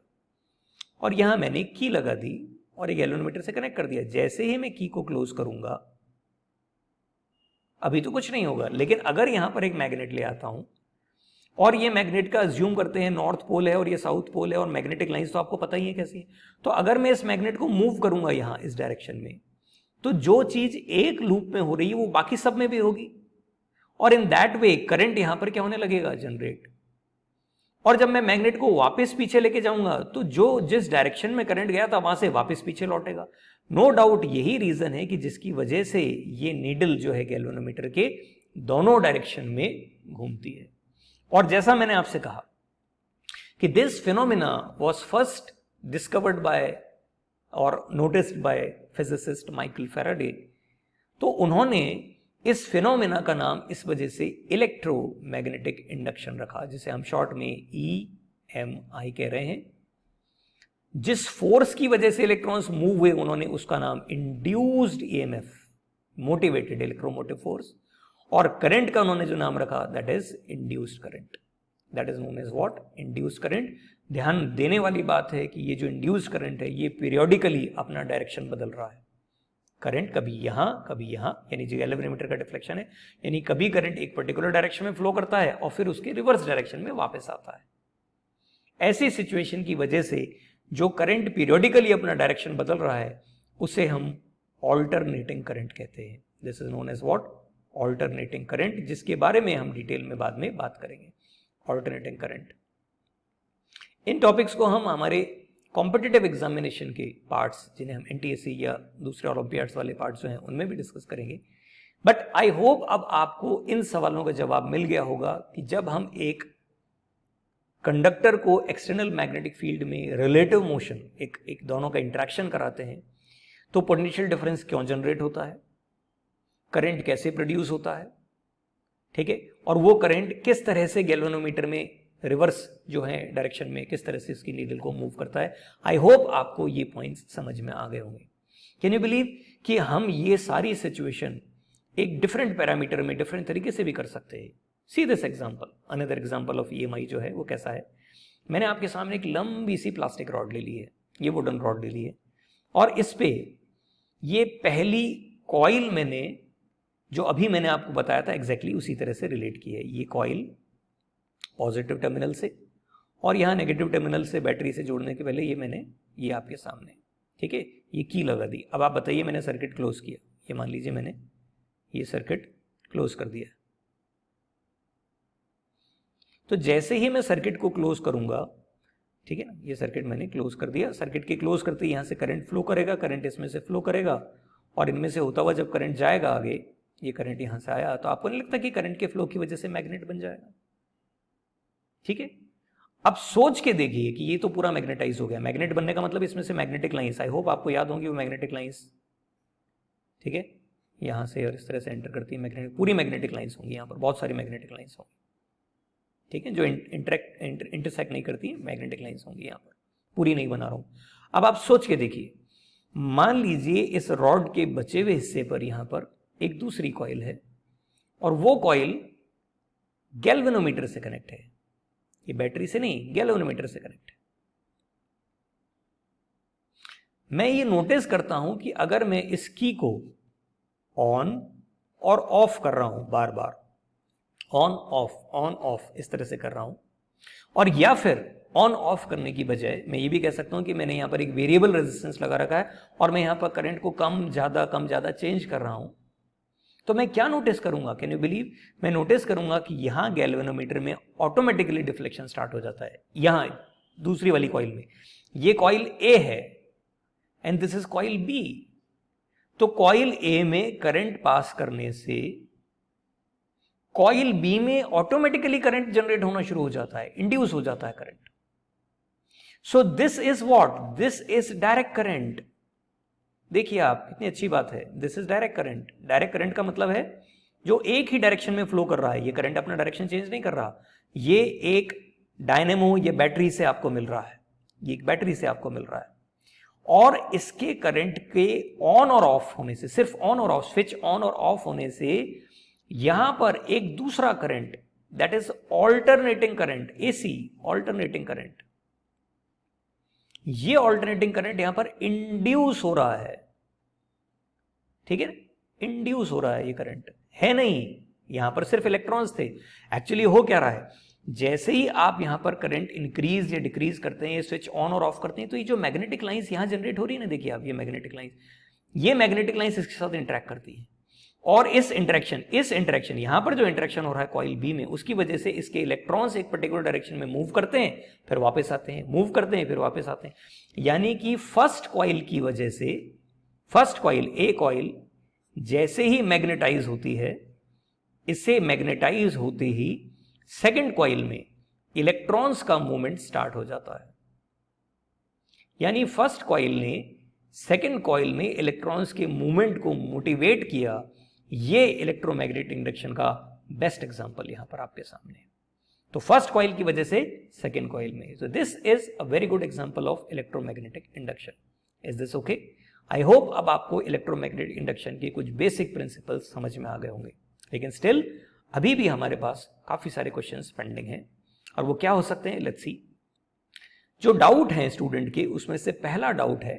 और यहां मैंने की लगा दी और एक गैल्वेनोमीटर से कनेक्ट कर दिया। जैसे ही मैं की को क्लोज करूंगा, अभी तो कुछ नहीं होगा, लेकिन अगर यहां पर एक मैग्नेट ले आता हूं और ये मैग्नेट का अज्यूम करते हैं नॉर्थ पोल है और ये साउथ पोल है और मैग्नेटिक लाइंस तो आपको पता ही है कैसी है, तो अगर मैं इस मैग्नेट को मूव करूंगा यहां इस डायरेक्शन में, तो जो चीज एक लूप में हो रही है वो बाकी सब में भी होगी और इन दैट वे करंट यहां पर क्या होने लगेगा, जनरेट। और जब मैं मैग्नेट को वापस पीछे लेके जाऊंगा तो जो जिस डायरेक्शन में करंट गया था वहां से वापस पीछे लौटेगा। नो डाउट यही रीजन है कि जिसकी वजह से ये नीडल जो है गैल्वेनोमीटर के दोनों डायरेक्शन में घूमती है। और जैसा मैंने आपसे कहा कि this phenomena was first discovered by और noticed by physicist Michael Faraday, तो उन्होंने इस फिनोमेना का नाम इस वजह से इलेक्ट्रोमैग्नेटिक इंडक्शन रखा, जिसे हम शॉर्ट में EMI कह रहे हैं। जिस फोर्स की वजह से इलेक्ट्रॉन्स मूव हुए उन्होंने उसका नाम induced EMF, motivated electromotive force, और करंट का उन्होंने जो नाम रखा that is induced current, that is known as what, induced current. ध्यान देने वाली बात है कि ये जो इंड्यूस्ड करंट है ये पीरियोडिकली अपना डायरेक्शन बदल रहा है। करंट कभी यहां कभी यहां, यानी जो गैल्वेनोमीटर का डिफ्लेक्शन है, यानी कभी करंट एक पर्टिकुलर डायरेक्शन में फ्लो करता है और फिर उसके रिवर्स डायरेक्शन में वापस आता है। ऐसी सिचुएशन की वजह से जो करंट पीरियोडिकली अपना डायरेक्शन बदल रहा है उसे हम ऑल्टरनेटिंग करंट कहते हैं। This is known as what, alternating current, जिसके बारे में हम डिटेल में बाद में बात करेंगे। ऑल्टरनेटिंग करंट, इन टॉपिक्स को हम हमारे कॉम्पिटिटिव एग्जामिनेशन के पार्ट्स, जिन्हें हम NTSC या दूसरे ओलंपियाड्स वाले पार्ट्स जो हैं उनमें भी डिस्कस करेंगे। बट आई होप अब आपको इन सवालों का जवाब मिल गया होगा कि जब हम एक कंडक्टर को एक्सटर्नल मैग्नेटिक फील्ड में रिलेटिव मोशन, एक दोनों का इंटरेक्शन कराते हैं, तो पोटेंशियल डिफरेंस क्यों जनरेट होता है, करंट कैसे प्रोड्यूस होता है, ठीक है, और वो करंट किस तरह से गैल्वेनोमीटर में रिवर्स जो है डायरेक्शन में किस तरह से इसकी नीडल को मूव करता है। आई होप आपको ये पॉइंट्स समझ में आ गए होंगे। कैन यू बिलीव कि हम ये सारी सिचुएशन एक डिफरेंट पैरामीटर में डिफरेंट तरीके से भी कर सकते हैं। See this example, another example of EMI जो है वो कैसा है। मैंने आपके सामने एक लंबी सी प्लास्टिक रॉड ले ली है, ये वुडन रॉड ले ली है, और इस पे ये पहली कॉइल मैंने जो अभी मैंने आपको बताया था एग्जैक्टली उसी तरह से रिलेट की है। ये कॉइल पॉजिटिव टर्मिनल से और यहाँ नेगेटिव टर्मिनल से बैटरी से जोड़ने के पहले ये मैंने ये आपके सामने, ठीक है, ये की लगा दी। अब आप बताइए मैंने सर्किट क्लोज किया, ये मान लीजिए मैंने ये सर्किट क्लोज कर दिया। तो जैसे ही मैं सर्किट को क्लोज करूंगा, ठीक है ना, ये सर्किट मैंने क्लोज कर दिया। सर्किट के क्लोज करते ही यहाँ से करंट फ्लो करेगा, करंट इसमें से फ्लो करेगा और इनमें से होता हुआ जब करंट जाएगा आगे ये करंट यहां से आया, तो आपको नहीं लगता कि करंट के फ्लो की वजह से मैग्नेट बन जाएगा? ठीक है, अब सोच के देखिए कि ये तो पूरा मैग्नेटाइज हो गया। मैग्नेट बनने का मतलब इसमें से मैग्नेटिक लाइंस, आई होप आपको याद होंगी वो मैग्नेटिक लाइंस। ठीक है, यहां से और इस तरह से एंटर करती है मैग्नेटिक, पूरी मैग्नेटिक लाइंस होंगी, यहाँ पर बहुत सारी मैग्नेटिक लाइंस होंगी। ठीक है, जो इंटरसेक्ट नहीं करती मैग्नेटिक लाइंस होंगी यहाँ पर, पूरी नहीं बना रहा हूं। अब आप सोच के देखिए, मान लीजिए इस रॉड के बचे हुए हिस्से पर यहां पर एक दूसरी कॉइल है, और वो कॉइल गैल्वेनोमीटर से कनेक्ट है। ये बैटरी से नहीं, गैल्वेनोमीटर से कनेक्ट है। मैं ये नोटिस करता हूं कि अगर मैं इस की को ऑन और ऑफ कर रहा हूं, बार बार ऑन ऑफ इस तरह से कर रहा हूं, और या फिर ऑन ऑफ करने की बजाय मैं ये भी कह सकता हूं कि मैंने यहां पर एक वेरिएबल रेजिस्टेंस लगा रखा है और मैं यहां पर करंट को कम ज्यादा चेंज कर रहा हूं, तो मैं क्या नोटिस करूंगा? Can you believe? मैं नोटिस करूंगा कि यहां गैल्वेनोमीटर में ऑटोमेटिकली डिफ्लेक्शन स्टार्ट हो जाता है। यहां दूसरी वाली कॉइल में, ये कॉइल ए है and this is coil B, तो कॉइल ए में करंट पास करने से कॉइल बी में ऑटोमेटिकली करंट जनरेट होना शुरू हो जाता है, इंड्यूस हो जाता है current. So this is what? This is direct current. देखिए आप, कितनी अच्छी बात है, this is direct current. Direct current का मतलब है जो एक ही डायरेक्शन में फ्लो कर रहा है, ये करंट अपना डायरेक्शन चेंज नहीं कर रहा, ये एक डायनेमो, ये बैटरी से आपको मिल रहा है, ये एक बैटरी से आपको मिल रहा है, और इसके करंट के ऑन और ऑफ होने से, सिर्फ ऑन और ऑफ, स्विच ऑन और ऑफ होने से यहां पर एक दूसरा current, that is alternating current, AC alternating current, ये ऑल्टरनेटिंग करंट यहां पर इंड्यूस हो रहा है। ठीक है, इंड्यूस हो रहा है, ये करंट है नहीं, यहां पर सिर्फ इलेक्ट्रॉन्स थे। एक्चुअली हो क्या रहा है, जैसे ही आप यहां पर करंट इंक्रीज या डिक्रीज करते हैं, स्विच ऑन और ऑफ करते हैं, तो ये जो मैग्नेटिक लाइंस यहां जनरेट हो रही है ना, देखिए आप, ये मैग्नेटिक लाइंस इसके साथ इंटरेक्ट करती है, और इस इंटरेक्शन यहां पर जो इंटरेक्शन हो रहा है कॉइल बी में, उसकी वजह से इसके इलेक्ट्रॉन्स एक पर्टिकुलर डायरेक्शन में मूव करते हैं, फिर वापस आते हैं, मूव करते हैं, फिर वापस आते हैं। यानी कि फर्स्ट कॉइल की वजह से, फर्स्ट कॉइल, ए कॉइल जैसे ही मैग्नेटाइज होती है, इससे मैग्नेटाइज होते ही सेकंड कॉइल में इलेक्ट्रॉन्स का मूवमेंट स्टार्ट हो जाता है। यानी फर्स्ट कॉइल ने सेकंड कॉइल में इलेक्ट्रॉन्स के मूवमेंट को मोटिवेट किया। ये इलेक्ट्रोमैग्नेटिक इंडक्शन का बेस्ट एग्जांपल यहां पर आपके सामने है। तो फर्स्ट कॉइल की वजह से सेकंड कॉइल में, so this is a very good example of electromagnetic induction. Is this okay? I hope अब आपको इलेक्ट्रोमैग्नेटिक इंडक्शन के कुछ बेसिक प्रिंसिपल्स समझ में आ गए होंगे, लेकिन स्टिल अभी भी हमारे पास काफी सारे क्वेश्चंस पेंडिंग हैं, और वो क्या हो सकते हैं, लेट्स सी। जो डाउट है स्टूडेंट के, उसमें से पहला डाउट है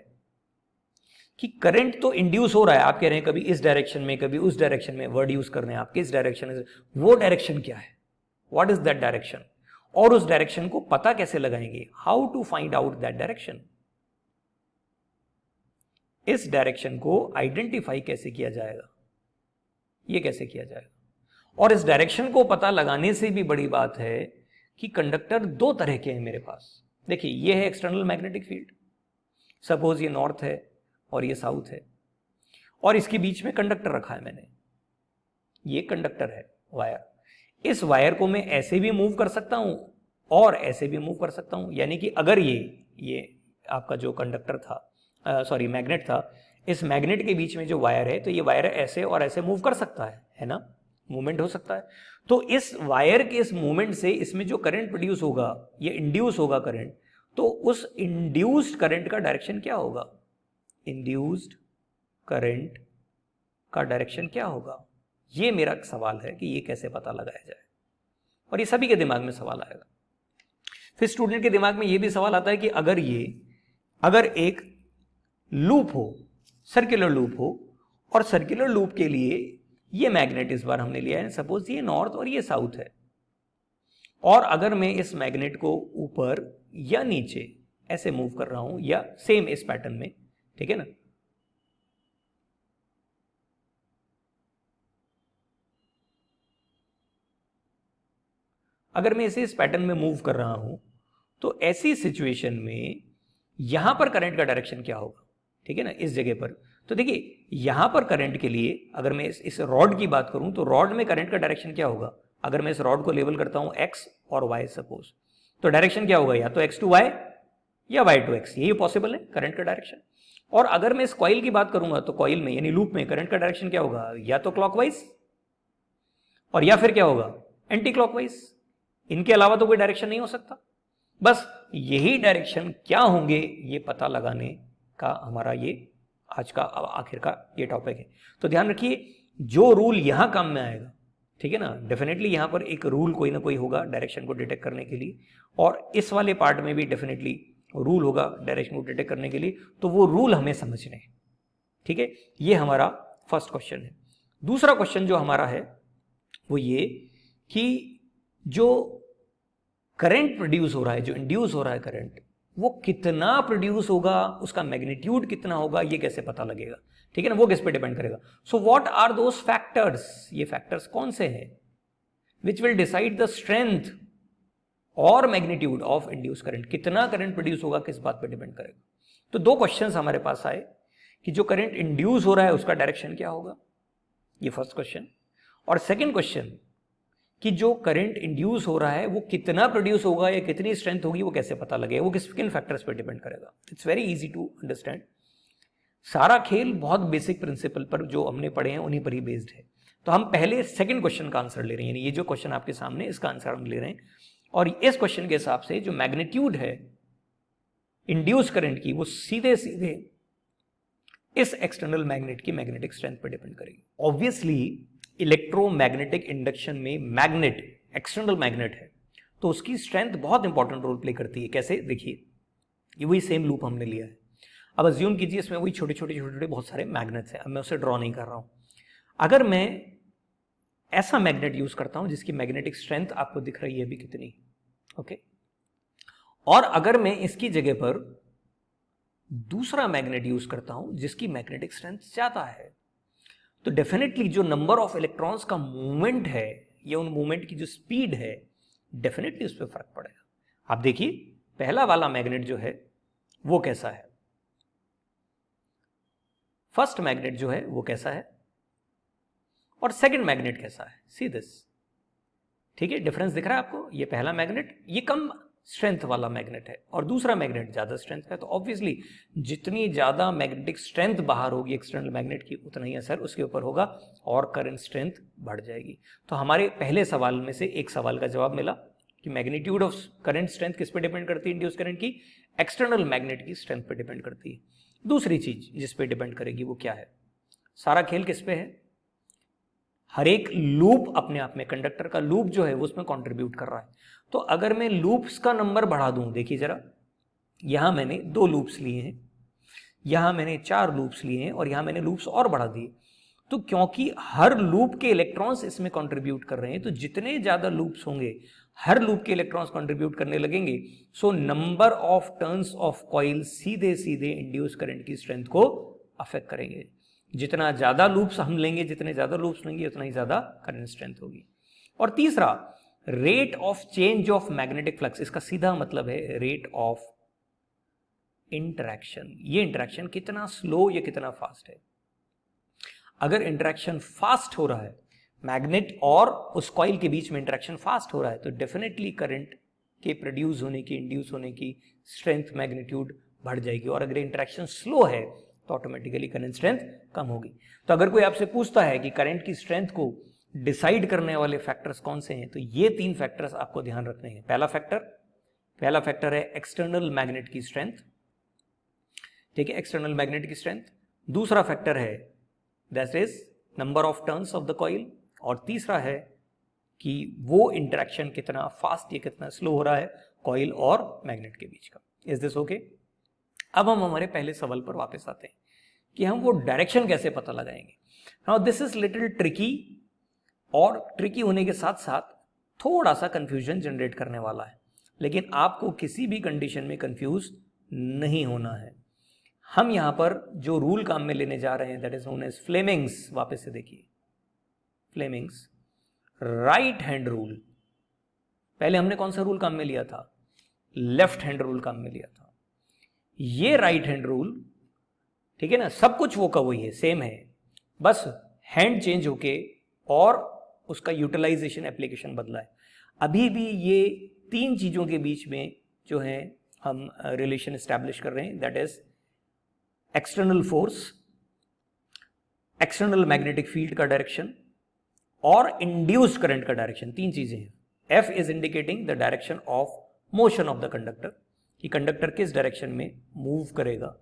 कि करंट तो इंड्यूस हो रहा है, आप कह रहे हैं कभी इस डायरेक्शन में कभी उस डायरेक्शन में, वर्ड यूज कर रहे हैं आप, किस डायरेक्शन में, वो डायरेक्शन क्या है, व्हाट इज दैट डायरेक्शन, और उस डायरेक्शन को पता कैसे लगाएंगे, how to find out that direction, इस डायरेक्शन को आइडेंटिफाई कैसे किया जाएगा, ये कैसे किया जाएगा। और इस डायरेक्शन को पता लगाने से भी बड़ी बात है कि कंडक्टर दो तरह के हैं मेरे पास। देखिए, ये है एक्सटर्नल मैग्नेटिक फील्ड, सपोज ये नॉर्थ है और ये साउथ है, और इसके बीच में कंडक्टर रखा है मैंने, ये कंडक्टर है, वायर। इस वायर को मैं ऐसे भी मूव कर सकता हूं और ऐसे भी मूव कर सकता हूं। यानी कि अगर ये आपका जो कंडक्टर था, सॉरी मैग्नेट था, इस मैग्नेट के बीच में जो वायर है, तो ये वायर ऐसे और ऐसे मूव कर सकता है ना, मूवमेंट हो सकता है। तो इस वायर के इस मूवमेंट से इसमें जो करंट प्रोड्यूस होगा, ये इंड्यूस होगा करंट, तो उस इंड्यूस्ड करंट का डायरेक्शन क्या होगा, इंड्यूस्ड करंट का डायरेक्शन क्या होगा, ये मेरा सवाल है कि ये कैसे पता लगाया जाए। और ये सभी के दिमाग में सवाल आएगा। फिर स्टूडेंट के दिमाग में ये भी सवाल आता है कि अगर एक लूप हो, सर्कुलर लूप हो, और सर्कुलर लूप के लिए ये मैग्नेट इस बार हमने लिया है, सपोज ये नॉर्थ और ये साउथ है, और अगर मैं इस मैग्नेट को ऊपर या नीचे ऐसे मूव कर रहा हूं, या सेम इस पैटर्न में, ठीक है ना, अगर मैं इसे इस पैटर्न में मूव कर रहा हूं, तो ऐसी सिचुएशन में यहां पर करंट का डायरेक्शन क्या होगा, ठीक है ना, इस जगह पर। तो देखिए यहां पर करंट के लिए अगर मैं इस रॉड की बात करूं तो रॉड में करंट का डायरेक्शन क्या होगा, अगर मैं इस रॉड को लेबल करता हूं x और y सपोज, तो डायरेक्शन क्या होगा, या तो x टू y या y टू x, यही पॉसिबल है करंट का डायरेक्शन। और अगर मैं इस कॉइल की बात करूंगा तो कॉइल में यानी लूप में करंट का डायरेक्शन क्या होगा, या तो क्लॉकवाइज और या फिर क्या होगा एंटी क्लॉकवाइज, इनके अलावा तो कोई डायरेक्शन नहीं हो सकता। बस यही डायरेक्शन क्या होंगे ये पता लगाने का हमारा ये आज का आखिर का ये टॉपिक है। तो ध्यान रखिए जो रूल यहां काम में आएगा, ठीक है ना, डेफिनेटली यहां पर एक रूल कोई ना कोई होगा डायरेक्शन को डिटेक्ट करने के लिए, और इस वाले पार्ट में भी डेफिनेटली रूल होगा डायरेक्शन को डिटेक्ट करने के लिए, तो वो रूल हमें समझने हैं, ठीक है। ये हमारा फर्स्ट क्वेश्चन है। दूसरा क्वेश्चन जो हमारा है वो ये कि जो करंट प्रोड्यूस हो रहा है, जो इंड्यूस हो रहा है करंट, वो कितना प्रोड्यूस होगा, उसका मैग्नीट्यूड कितना होगा, ये कैसे पता लगेगा, ठीक है ना, वो किस पे डिपेंड करेगा। So what are those factors, ये फैक्टर्स कौन से हैं which will decide the strength और मैग्नीट्यूड ऑफ इंड्यूस करंट, कितना करंट प्रोड्यूस होगा किस बात पे डिपेंड करेगा। तो दो क्वेश्चंस हमारे पास आए कि जो करंट इंड्यूस हो रहा है उसका डायरेक्शन क्या होगा, ये फर्स्ट क्वेश्चन, और सेकेंड क्वेश्चन कि जो करंट इंड्यूस हो रहा है वो कितना प्रोड्यूस होगा या कितनी स्ट्रेंथ होगी, वो कैसे पता लगेगा, वो किन फैक्टर्स पे डिपेंड करेगा। It's very easy to understand. सारा खेल बहुत बेसिक प्रिंसिपल पर जो हमने पढ़े हैं उन्हीं पर ही बेस्ड है। तो हम पहले सेकंड क्वेश्चन का आंसर ले रहे हैं, यानी ये जो क्वेश्चन आपके सामने इसका आंसर हम ले रहे हैं, और इस क्वेश्चन के हिसाब से जो मैग्नीट्यूड है इंड्यूस करंट की वो सीधे सीधे इस एक्सटर्नल मैग्नेट की मैग्नेटिक स्ट्रेंथ पर डिपेंड करेगी। ऑब्वियसली इलेक्ट्रोमैग्नेटिक इंडक्शन में मैग्नेट एक्सटर्नल मैग्नेट है तो उसकी स्ट्रेंथ बहुत इंपॉर्टेंट रोल प्ले करती है। कैसे, देखिए ये वही सेम लूप हमने लिया है, अब अज्यूम कीजिए इसमें वही छोटे छोटे बहुत सारे मैग्नेट्स हैं। अब मैं उसे ड्रॉ नहीं कर रहा हूं। अगर मैं ऐसा मैग्नेट यूज करता हूं जिसकी मैग्नेटिक स्ट्रेंथ आपको दिख रही है अभी कितनी, ओके, और अगर मैं इसकी जगह पर दूसरा मैग्नेट यूज करता हूं जिसकी मैग्नेटिक स्ट्रेंथ ज्यादा है, तो डेफिनेटली जो नंबर ऑफ इलेक्ट्रॉन्स का मूवमेंट है या उन मूवमेंट की जो स्पीड है डेफिनेटली उस पर फर्क पड़ेगा। आप देखिए पहला वाला मैग्नेट जो है वो कैसा है, फर्स्ट मैग्नेट जो है वो कैसा है, और सेकंड मैग्नेट कैसा है, सी दिस, ठीक है, डिफरेंस दिख रहा है आपको। ये पहला मैग्नेट ये कम स्ट्रेंथ वाला मैग्नेट है और दूसरा मैग्नेट ज्यादा स्ट्रेंथ का है, तो ऑब्वियसली जितनी ज्यादा मैग्नेटिक स्ट्रेंथ बाहर होगी एक्सटर्नल मैग्नेट की उतना ही असर उसके ऊपर होगा और करंट स्ट्रेंथ बढ़ जाएगी। तो हमारे पहले सवाल में से एक सवाल का जवाब मिला कि मैग्नीट्यूड ऑफ करंट स्ट्रेंथ किस पे डिपेंड करती है, इंड्यूस करंट की एक्सटर्नल मैग्नेट की स्ट्रेंथ पे डिपेंड करती है। दूसरी चीज जिस पे डिपेंड करेगी वो क्या है, सारा खेल किस पे है, हर एक लूप अपने आप में, कंडक्टर का लूप जो है वो उसमें कंट्रीब्यूट कर रहा है। तो अगर मैं लूप्स का नंबर बढ़ा दूं, देखिए जरा, यहां मैंने 2 लूप्स लिए हैं, यहां मैंने 4 लूप्स लिए हैं और यहां मैंने लूप्स और बढ़ा दिए, तो क्योंकि हर लूप के इलेक्ट्रॉन्स इसमें कंट्रीब्यूट कर रहे हैं तो जितने ज्यादा लूप्स होंगे हर लूप के इलेक्ट्रॉन्स कंट्रीब्यूट करने लगेंगे, so number of turns of coil सीधे सीधे इंड्यूस करंट की स्ट्रेंथ को अफेक्ट करेंगे। जितना ज्यादा लूप्स हम लेंगे, जितने ज्यादा लूप्स लेंगे उतना ही ज्यादा करंट स्ट्रेंथ होगी। और तीसरा, rate of change of magnetic flux, इसका सीधा मतलब है रेट ऑफ इंटरैक्शन। ये इंटरैक्शन कितना स्लो या कितना फास्ट है। अगर इंटरैक्शन फास्ट हो रहा है, मैग्नेट और उस कॉइल के बीच में इंटरैक्शन फास्ट हो रहा है, तो डेफिनेटली करंट के प्रोड्यूस होने की, इंड्यूस होने की स्ट्रेंथ मैग्नीट्यूड बढ़ जाएगी। और अगर इंटरैक्शन स्लो है तो ऑटोमेटिकली करंट स्ट्रेंथ कम होगी। तो अगर कोई आपसे पूछता है कि करंट की स्ट्रेंथ को डिसाइड करने वाले फैक्टर्स कौन से हैं, तो ये 3 फैक्टर्स आपको ध्यान रखने हैं। पहला फैक्टर है एक्सटर्नल मैग्नेट की स्ट्रेंथ, ठीक है, एक्सटर्नल मैग्नेट की स्ट्रेंथ। दूसरा फैक्टर है that is number of turns of the coil, और तीसरा है कि वो इंटरेक्शन कितना फास्ट या कितना स्लो हो रहा है कॉइल और मैग्नेट के बीच का। Is this okay? अब हम हमारे पहले सवाल पर वापस आते हैं कि हम वो डायरेक्शन कैसे पता लगाएंगे। Now this is little tricky, और ट्रिकी होने के साथ साथ थोड़ा सा कंफ्यूजन जनरेट करने वाला है, लेकिन आपको किसी भी कंडीशन में कंफ्यूज नहीं होना है। हम यहां पर जो रूल काम में लेने जा रहे हैं that is known as Fleming's. वापस से देखिए, फ्लेमिंग्स राइट हैंड रूल। पहले हमने कौन सा रूल काम में लिया था? लेफ्ट हैंड रूल काम में लिया था। ये राइट हैंड रूल ठीक है ना, सब कुछ वो का वही है, सेम है, बस हैंड चेंज होके और उसका यूटिलाइजेशन एप्लीकेशन बदला है। अभी भी ये तीन चीजों के बीच में जो है हम रिलेशन एस्टैब्लिश कर रहे हैं, that is external force, external magnetic field का डायरेक्शन और इंड्यूस्ड करंट का डायरेक्शन। तीन चीजें हैं। F is indicating the direction of motion of the conductor, कि कंडक्टर किस डायरेक्शन में मूव करेगा।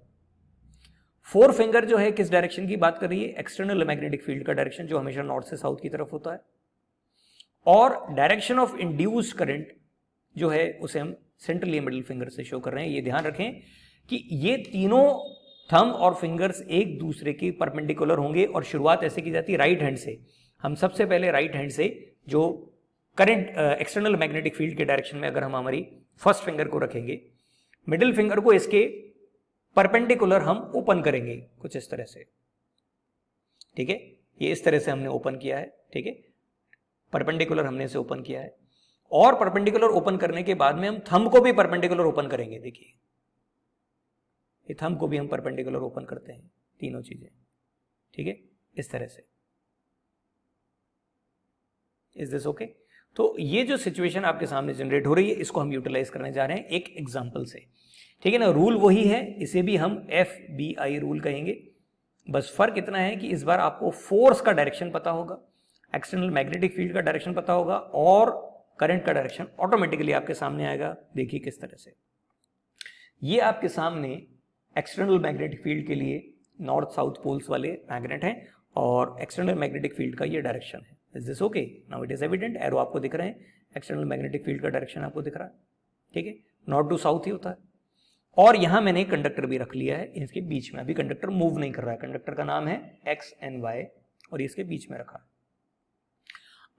फोर फिंगर जो है किस डायरेक्शन की बात कर रही है, एक्सटर्नल मैग्नेटिक फील्ड का डायरेक्शन, जो हमेशा नॉर्थ से साउथ की तरफ होता है। और डायरेक्शन ऑफ इंड्यूस्ड करंट जो है उसे हम सेंट्रल या मिडिल फिंगर से शो कर रहे हैं। ये ध्यान रखें कि ये तीनों थंब और फिंगर्स एक दूसरे के परपेंडिकुलर होंगे और शुरुआत ऐसे की जाती है राइट हैंड से। हम सबसे पहले राइट हैंड से जो करंट एक्सटर्नल मैग्नेटिक फील्ड के डायरेक्शन में अगर हम हमारी फर्स्ट फिंगर को रखेंगे, मिडिल फिंगर को इसके परपेंडिकुलर हम ओपन करेंगे कुछ इस तरह से, ठीक है। ये इस तरह से हमने ओपन किया है, ठीक है, परपेंडिकुलर हमने इसे ओपन किया है। और परपेंडिकुलर ओपन करने के बाद में हम थंब को भी परपेंडिकुलर ओपन करेंगे। देखिए ये थंब को भी हम परपेंडिकुलर ओपन करते हैं, तीनों चीजें, ठीक है, इस तरह से। Is this okay? तो ये जो सिचुएशन आपके सामने जनरेट हो रही है, इसको हम यूटिलाइज करने जा रहे हैं एक एग्जांपल से, ठीक है ना। रूल वही है, इसे भी हम FBI रूल कहेंगे। बस फर्क इतना है कि इस बार आपको फोर्स का डायरेक्शन पता होगा, एक्सटर्नल मैग्नेटिक फील्ड का डायरेक्शन पता होगा और करंट का डायरेक्शन ऑटोमेटिकली आपके सामने आएगा। देखिए किस तरह से। ये आपके सामने एक्सटर्नल मैग्नेटिक फील्ड के लिए नॉर्थ साउथ पोल्स वाले मैग्नेट हैं और एक्सटर्नल मैग्नेटिक फील्ड का ये डायरेक्शन है। Is this okay? Now it is evident. Arrow आपको दिख रहे हैं, एक्सटर्नल मैग्नेटिक फील्ड का डायरेक्शन आपको दिख रहा है, ठीक है, नॉर्थ टू साउथ ही होता है। और यहां मैंने कंडक्टर भी रख लिया है इसके बीच में। अभी कंडक्टर मूव नहीं कर रहा है, कंडक्टर का नाम है X and Y और इसके बीच में रखा है।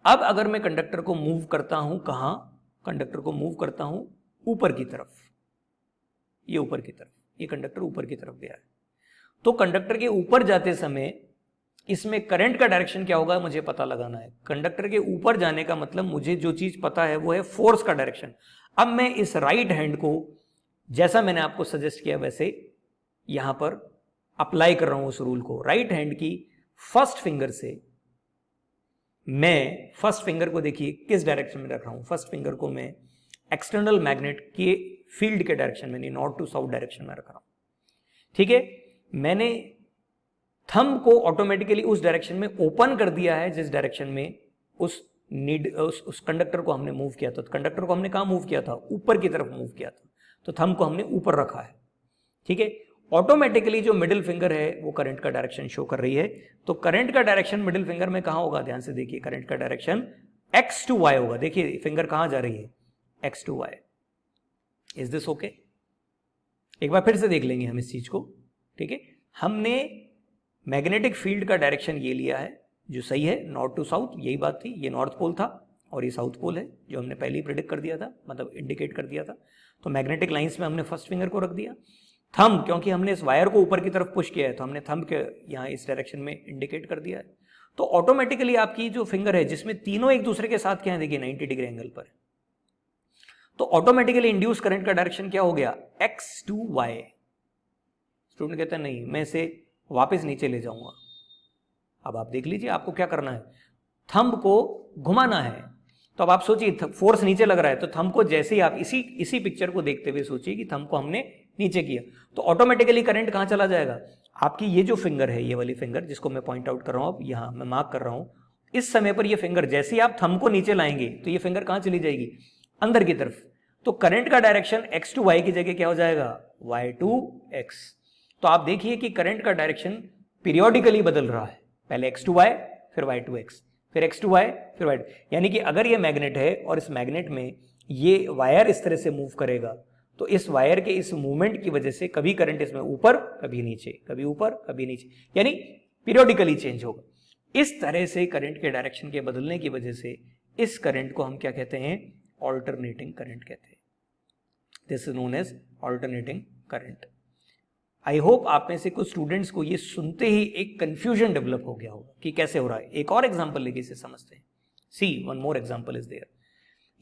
अब अगर मैं कंडक्टर को मूव करता हूं, कहां? कंडक्टर को मूव करता हूं ऊपर की तरफ, ये ऊपर की तरफ, ये कंडक्टर ऊपर की तरफ गया है। तो कंडक्टर के ऊपर जाते समय इसमें करंट का डायरेक्शन क्या होगा मुझे पता लगाना है। कंडक्टर के ऊपर जाने का मतलब मुझे जो चीज पता है वो है फोर्स का डायरेक्शन। अब मैं इस राइट हैंड को जैसा मैंने आपको सजेस्ट किया वैसे यहां पर अप्लाई कर रहा हूं उस रूल को। राइट हैंड की फर्स्ट फिंगर से मैं फर्स्ट फिंगर को देखिए किस डायरेक्शन में रख रहा हूं। फर्स्ट फिंगर को मैं एक्सटर्नल मैग्नेट के फील्ड के डायरेक्शन में, नॉर्थ टू साउथ डायरेक्शन में रख रहा हूं, ठीक है। मैंने थंब को ऑटोमेटिकली उस डायरेक्शन में ओपन कर दिया है जिस डायरेक्शन में उस कंडक्टर को हमने मूव किया था। तो कंडक्टर को हमने कहां मूव किया था? ऊपर की तरफ मूव किया था, तो थंब को हमने ऊपर रखा है, ठीक है। ऑटोमेटिकली जो मिडिल फिंगर है वो करंट का डायरेक्शन शो कर रही है। तो करंट का डायरेक्शन मिडिल फिंगर में कहां होगा? ध्यान से देखिए, करंट का डायरेक्शन X to Y होगा। देखिए फिंगर कहां जा रही है? X to Y। Is this okay? एक बार फिर से देख लेंगे हम इस चीज को, ठीक है। हमने मैग्नेटिक फील्ड का डायरेक्शन ये लिया है जो सही है, नॉर्थ टू साउथ, यही बात थी। ये नॉर्थ पोल था और ये साउथ पोल है जो हमने पहले ही प्रेडिक्ट कर दिया था, मतलब इंडिकेट कर दिया था। तो मैग्नेटिक लाइंस में हमने फर्स्ट फिंगर को रख दिया। थंब, क्योंकि हमने इस वायर को ऊपर की तरफ पुश किया है तो हमने थंब के यहाँ इस डायरेक्शन में इंडिकेट कर दिया है। तो ऑटोमेटिकली आपकी जो फिंगर है जिसमें तीनों एक दूसरे के साथ क्या है, देखिए 90 डिग्री एंगल पर, तो ऑटोमेटिकली इंड्यूस करंट का डायरेक्शन क्या हो गया? X to Y। स्टूडेंट कहता है नहीं, मैं इसे वापस नीचे ले जाऊंगा। अब आप देख लीजिए आपको क्या करना है, थंब को घुमाना है। तो अब आप सोचिए फोर्स नीचे लग रहा है, तो थंब को जैसे ही आप इसी पिक्चर को देखते हुए सोचिए कि थंब को हमने नीचे किया तो ऑटोमेटिकली करंट कहां चला जाएगा? आपकी ये जो फिंगर है, ये वाली फिंगर जिसको मैं पॉइंट आउट कर रहा हूं, अब यहां मैं मार्क कर रहा हूं, इस समय पर ये फिंगर जैसे ही आप थंब को नीचे लाएंगे तो ये फिंगर कहां चली जाएगी? अंदर की तरफ। तो करंट का डायरेक्शन X to Y की जगह क्या हो जाएगा? Y to X। तो आप देखिए कि करंट का डायरेक्शन पीरियोडिकली बदल रहा है, पहले X to Y, फिर Y to X, फिर X to Y, फिर Y to, यानी कि अगर ये मैग्नेट है और इस मैग्नेट में ये वायर इस तरह से मूव करेगा तो इस वायर के इस मूवमेंट की वजह से कभी करंट इसमें ऊपर, कभी नीचे, कभी ऊपर, कभी नीचे, यानी पीरियोडिकली चेंज होगा। इस तरह से करंट के डायरेक्शन के बदलने की वजह से इस करंट को हम क्या कहते हैं? ऑल्टरनेटिंग करंट कहते हैं। This is known as alternating current. I hope आप में से कुछ स्टूडेंट्स को ये सुनते ही एक कंफ्यूजन डेवलप हो गया होगा कि कैसे हो रहा है। एक और एग्जांपल लेके इसे समझते हैं। See one more example is there.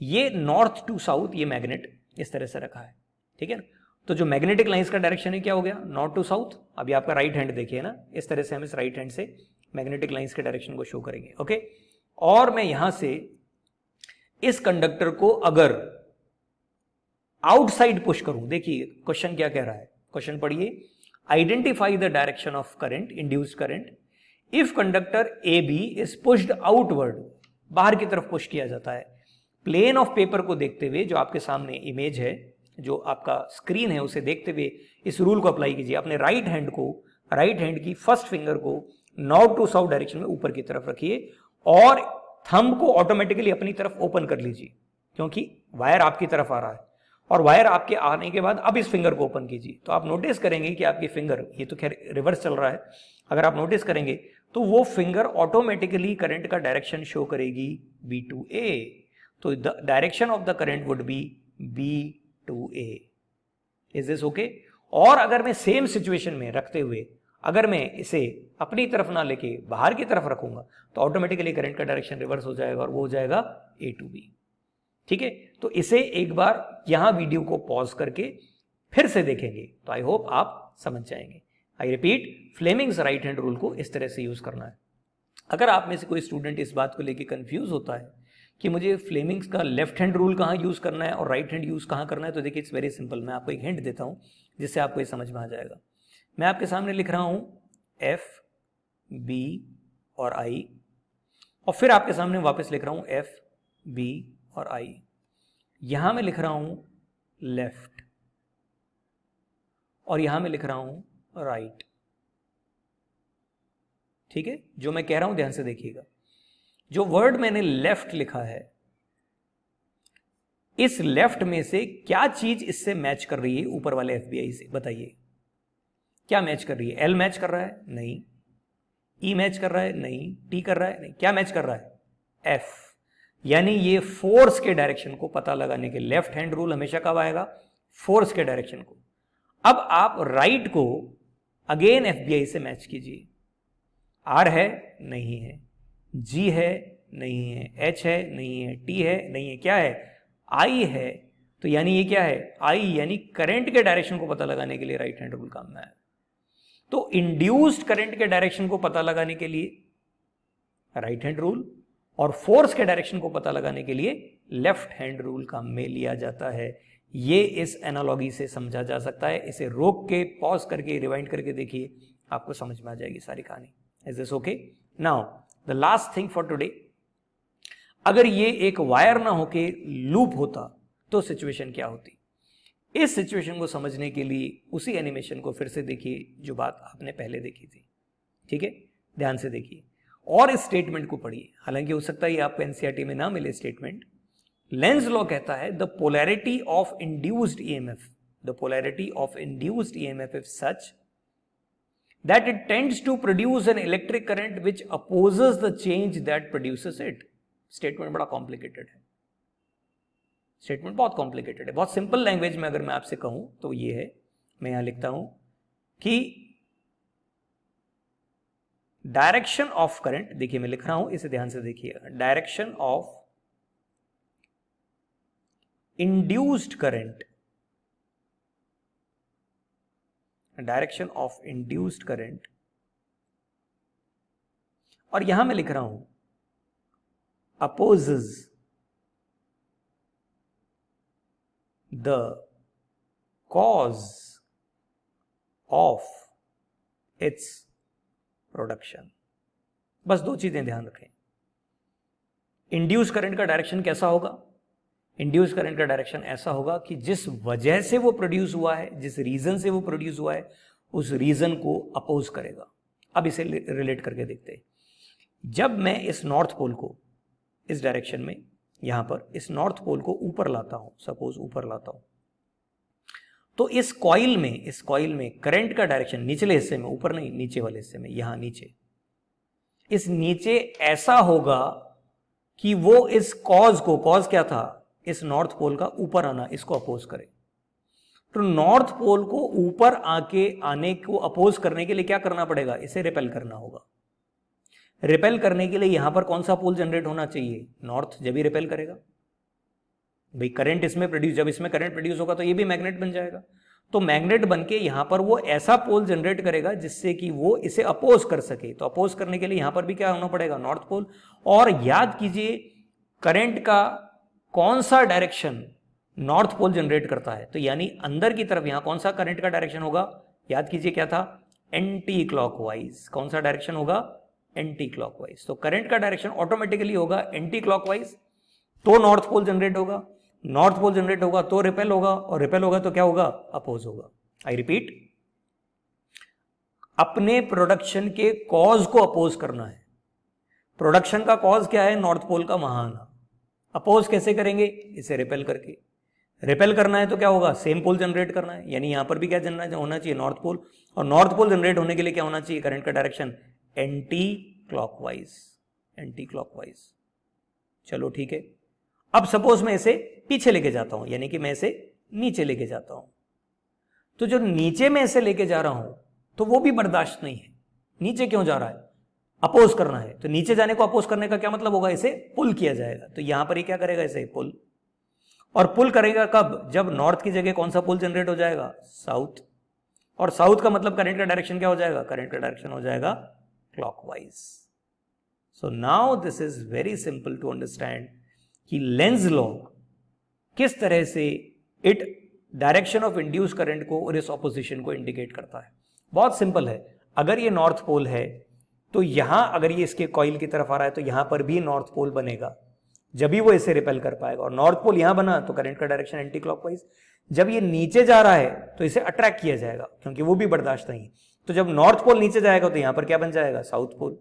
ये नॉर्थ टू साउथ ये मैग्नेट इस तरह से रखा है, ठीक है ना। तो जो मैग्नेटिक लाइंस का डायरेक्शन है क्या हो गया, नॉर्थ टू साउथ। अभी आपका राइट हैंड देखिए ना, इस तरह से हम इस राइट हैंड से मैग्नेटिक लाइंस के डायरेक्शन को शो करेंगे। ओके, और मैं यहां से इस कंडक्टर को अगर आउटसाइड पुश करूं, देखिए क्वेश्चन क्या कह रहा है, क्वेश्चन पढ़िए, identify the direction of current, induced current, if conductor A B is pushed outward, बाहर की तरफ पुश किया जाता है। प्लेन ऑफ पेपर को देखते हुए, जो आपके सामने इमेज है, जो आपका स्क्रीन है, उसे देखते हुए इस रूल को अप्लाई कीजिए। अपने राइट हैंड को, राइट हैंड की फर्स्ट फिंगर को नॉर्थ टू साउथ डायरेक्शन में ऊपर की तरफ रखिए और थंब को ऑटोमेटिकली अपनी तरफ ओपन कर लीजिए, क्योंकि वायर आपकी तरफ आ रहा है। और वायर आपके आने के बाद अब इस फिंगर को ओपन कीजिए, तो आप नोटिस करेंगे कि आपकी फिंगर, ये तो खैर रिवर्स चल रहा है, अगर आप नोटिस करेंगे तो वो फिंगर ऑटोमेटिकली करंट का डायरेक्शन शो करेगी B2A। तो the direction of the current would be B2A। Is this okay? और अगर मैं सेम सिचुएशन में रखते हुए अगर मैं इसे अपनी तरफ ना लेके बाहर की तरफ रखूंगा तो ऑटोमेटिकली करंट का डायरेक्शन रिवर्स हो जाएगा और वो हो जाएगा A to B। ठीक है, तो इसे एक बार यहां वीडियो को पॉज करके फिर से देखेंगे तो आई होप आप समझ जाएंगे। I repeat, Fleming's right hand rule को इस तरह से यूज करना है। अगर आप में से कोई स्टूडेंट इस बात को लेके कंफ्यूज होता है कि मुझे फ्लेमिंग्स का लेफ्ट हैंड रूल कहाँ यूज करना है और राइट हैंड यूज कहाँ करना है, तो देखिए इट्स वेरी सिंपल। मैं आपको एक हिंट देता हूं जिससे आपको ये समझ में आ जाएगा। मैं आपके सामने लिख रहा हूं F, B और I, और फिर आपके सामने वापस लिख रहा हूं F, B और I। यहां मैं लिख रहा हूं लेफ्ट और यहां मैं लिख रहा हूं राइट। ठीक है, जो मैं कह रहा हूं ध्यान से देखिएगा। जो वर्ड मैंने लेफ्ट लिखा है, इस लेफ्ट में से क्या चीज इससे मैच कर रही है ऊपर वाले FBI से, बताइए क्या मैच कर रही है? L मैच कर रहा है? नहीं। E मैच कर रहा है? नहीं। T कर रहा है? नहीं। क्या मैच कर रहा है? F। यानी ये फोर्स के डायरेक्शन को पता लगाने के लेफ्ट हैंड रूल हमेशा कब आएगा? फोर्स के डायरेक्शन को। अब आप राइट को अगेन FBI से मैच कीजिए। R है? नहीं है। G है? नहीं है। H है? नहीं है। T है? नहीं है। क्या है? I है। तो यानी ये क्या है? I यानी करंट के डायरेक्शन को पता लगाने के लिए राइट हैंड रूल काम में आया। तो इंड्यूस्ड करंट के डायरेक्शन को पता लगाने के लिए राइट हैंड रूल और फोर्स के डायरेक्शन को पता लगाने के लिए लेफ्ट हैंड रूल काम में लिया जाता है। ये इस एनालॉजी से समझा जा सकता है। इसे रोक के, पॉज करके, रिवाइंड करके देखिए, आपको समझ में आ जाएगी सारी कहानी। Is this okay? Now the last thing for today, अगर ये एक वायर ना होके लूप होता तो सिचुएशन क्या होती? इस सिचुएशन को समझने के लिए उसी एनिमेशन को फिर से देखिए जो बात आपने पहले देखी थी। ठीक है, ध्यान से देखिए और इस स्टेटमेंट को पढ़िए। हालांकि हो सकता है ये आपको एनसीईआरटी में ना मिले स्टेटमेंट। लेंज लॉ कहता है the polarity of induced EMF, the polarity of induced EMF is such that it tends to produce an electric current which opposes the change that produces it. Statement बड़ा complicated है, statement बहुत complicated है। बहुत simple language में अगर मैं आपसे कहूं तो ये है, मैं यहां लिखता हूं कि डायरेक्शन ऑफ करंट, देखिए मैं लिख रहा हूं, इसे ध्यान से देखिए, direction of induced current, direction of induced current, और यहां मैं लिख रहा हूं opposes the cause of its production. बस दो चीजें ध्यान रखें। इंड्यूस करंट का डायरेक्शन कैसा होगा? इंड्यूस करंट का डायरेक्शन ऐसा होगा कि जिस वजह से वो प्रोड्यूस हुआ है, जिस रीजन से वो प्रोड्यूस हुआ है, उस रीजन को अपोज करेगा। अब इसे रिलेट करके देखते हैं। जब मैं इस नॉर्थ पोल को इस डायरेक्शन में, यहां पर इस नॉर्थ पोल को ऊपर लाता हूं, सपोज ऊपर लाता हूं, तो इस कॉइल में करंट का डायरेक्शन निचले हिस्से में, ऊपर नहीं नीचे वाले हिस्से में, यहां नीचे, इस नीचे ऐसा होगा कि वो इस कॉज को, कॉज क्या था? इस नॉर्थ पोल का ऊपर आना, इसको अपोज करे। तो नॉर्थ पोल को ऊपर आने को अपोज करने के लिए क्या करना पड़ेगा? इसे रिपेल करना होगा। रिपेल करने के लिए यहां पर कौन सा पोल जनरेट होना चाहिए? नॉर्थ, जब ही रिपेल करेगा भाई करंट इसमें प्रोड्यूस, जब इसमें करंट प्रोड्यूस होगा तो ये भी मैग्नेट बन जाएगा। तो मैग्नेट बन के यहां पर वो ऐसा पोल जनरेट करेगा जिससे कि वो इसे अपोज कर सके। तो अपोज करने के लिए यहां पर भी क्या होना पड़ेगा, नॉर्थ पोल। और याद कीजिए करंट का कौन सा डायरेक्शन नॉर्थ पोल जनरेट करता है, तो यानी अंदर की तरफ यहां कौन सा करंट का डायरेक्शन होगा, याद कीजिए क्या था, एंटी क्लॉकवाइज। कौन सा डायरेक्शन होगा, एंटी क्लॉकवाइज। तो करंट का डायरेक्शन ऑटोमेटिकली होगा एंटी क्लॉकवाइज, तो नॉर्थ पोल जनरेट होगा। नॉर्थ पोल जनरेट होगा तो रिपेल होगा, और रिपेल होगा तो क्या होगा, अपोज होगा। आई रिपीट, अपने प्रोडक्शन के कॉज को अपोज करना है। प्रोडक्शन का कॉज क्या है, नॉर्थ पोल का वहां आना। अपोज कैसे करेंगे, इसे रिपेल करके। रिपेल करना है तो क्या होगा, सेम पोल जनरेट करना है, यानी यहां पर भी क्या होना चाहिए, नॉर्थ पोल। और नॉर्थ पोल जनरेट होने के लिए क्या होना चाहिए, करंट का direction anti clockwise, anti clockwise. चलो ठीक है। अब सपोज मैं इसे पीछे लेके जाता हूं, यानी कि मैं इसे नीचे लेके जाता हूं, तो जो नीचे मैं इसे लेके जा रहा हूं तो वो भी बर्दाश्त नहीं है। नीचे क्यों जा रहा है, अपोज करना है, तो नीचे जाने को अपोज करने का क्या मतलब होगा, इसे पुल किया जाएगा। तो यहां पर ही क्या करेगा, इसे पुल। और पुल करेगा कब, जब नॉर्थ की जगह कौन सा पुल जनरेट हो जाएगा, साउथ। और साउथ का मतलब करंट का डायरेक्शन क्या हो जाएगा, करंट का डायरेक्शन हो जाएगा clockwise. So now this is very simple to understand कि लेंज लॉ किस तरह से it direction of induce current को और इस ऑपोजिशन को इंडिकेट करता है। बहुत सिंपल है। अगर ये नॉर्थ पोल है तो यहां अगर ये इसके कॉइल की तरफ आ रहा है तो यहां पर भी नॉर्थ पोल बनेगा, जब भी वो इसे रिपेल कर पाएगा। और नॉर्थ पोल यहां बना तो करंट का डायरेक्शन एंटी क्लॉकवाइज। जब ये नीचे जा रहा है तो इसे अट्रैक्ट किया जाएगा, क्योंकि वो भी बर्दाश्त नहीं। तो जब नॉर्थ पोल नीचे जाएगा तो यहां पर क्या बन जाएगा, साउथ पोल।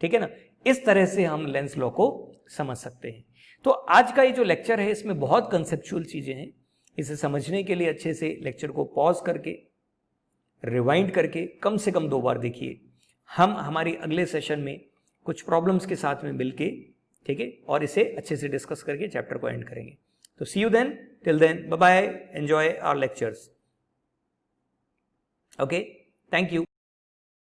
ठीक है ना। इस तरह से हम लेंस लॉ को समझ सकते हैं। तो आज का ये जो लेक्चर है इसमें बहुत कंसेप्चुअल चीजें हैं। इसे समझने के लिए अच्छे से लेक्चर को पॉज करके, रिवाइंड करके कम से कम 2 बार देखिए। हम हमारी अगले सेशन में कुछ प्रॉब्लम्स के साथ में मिलके, ठीक है, और इसे अच्छे से डिस्कस करके चैप्टर को एंड करेंगे। तो see you then, till then, bye bye, enjoy our lectures. Okay, thank you.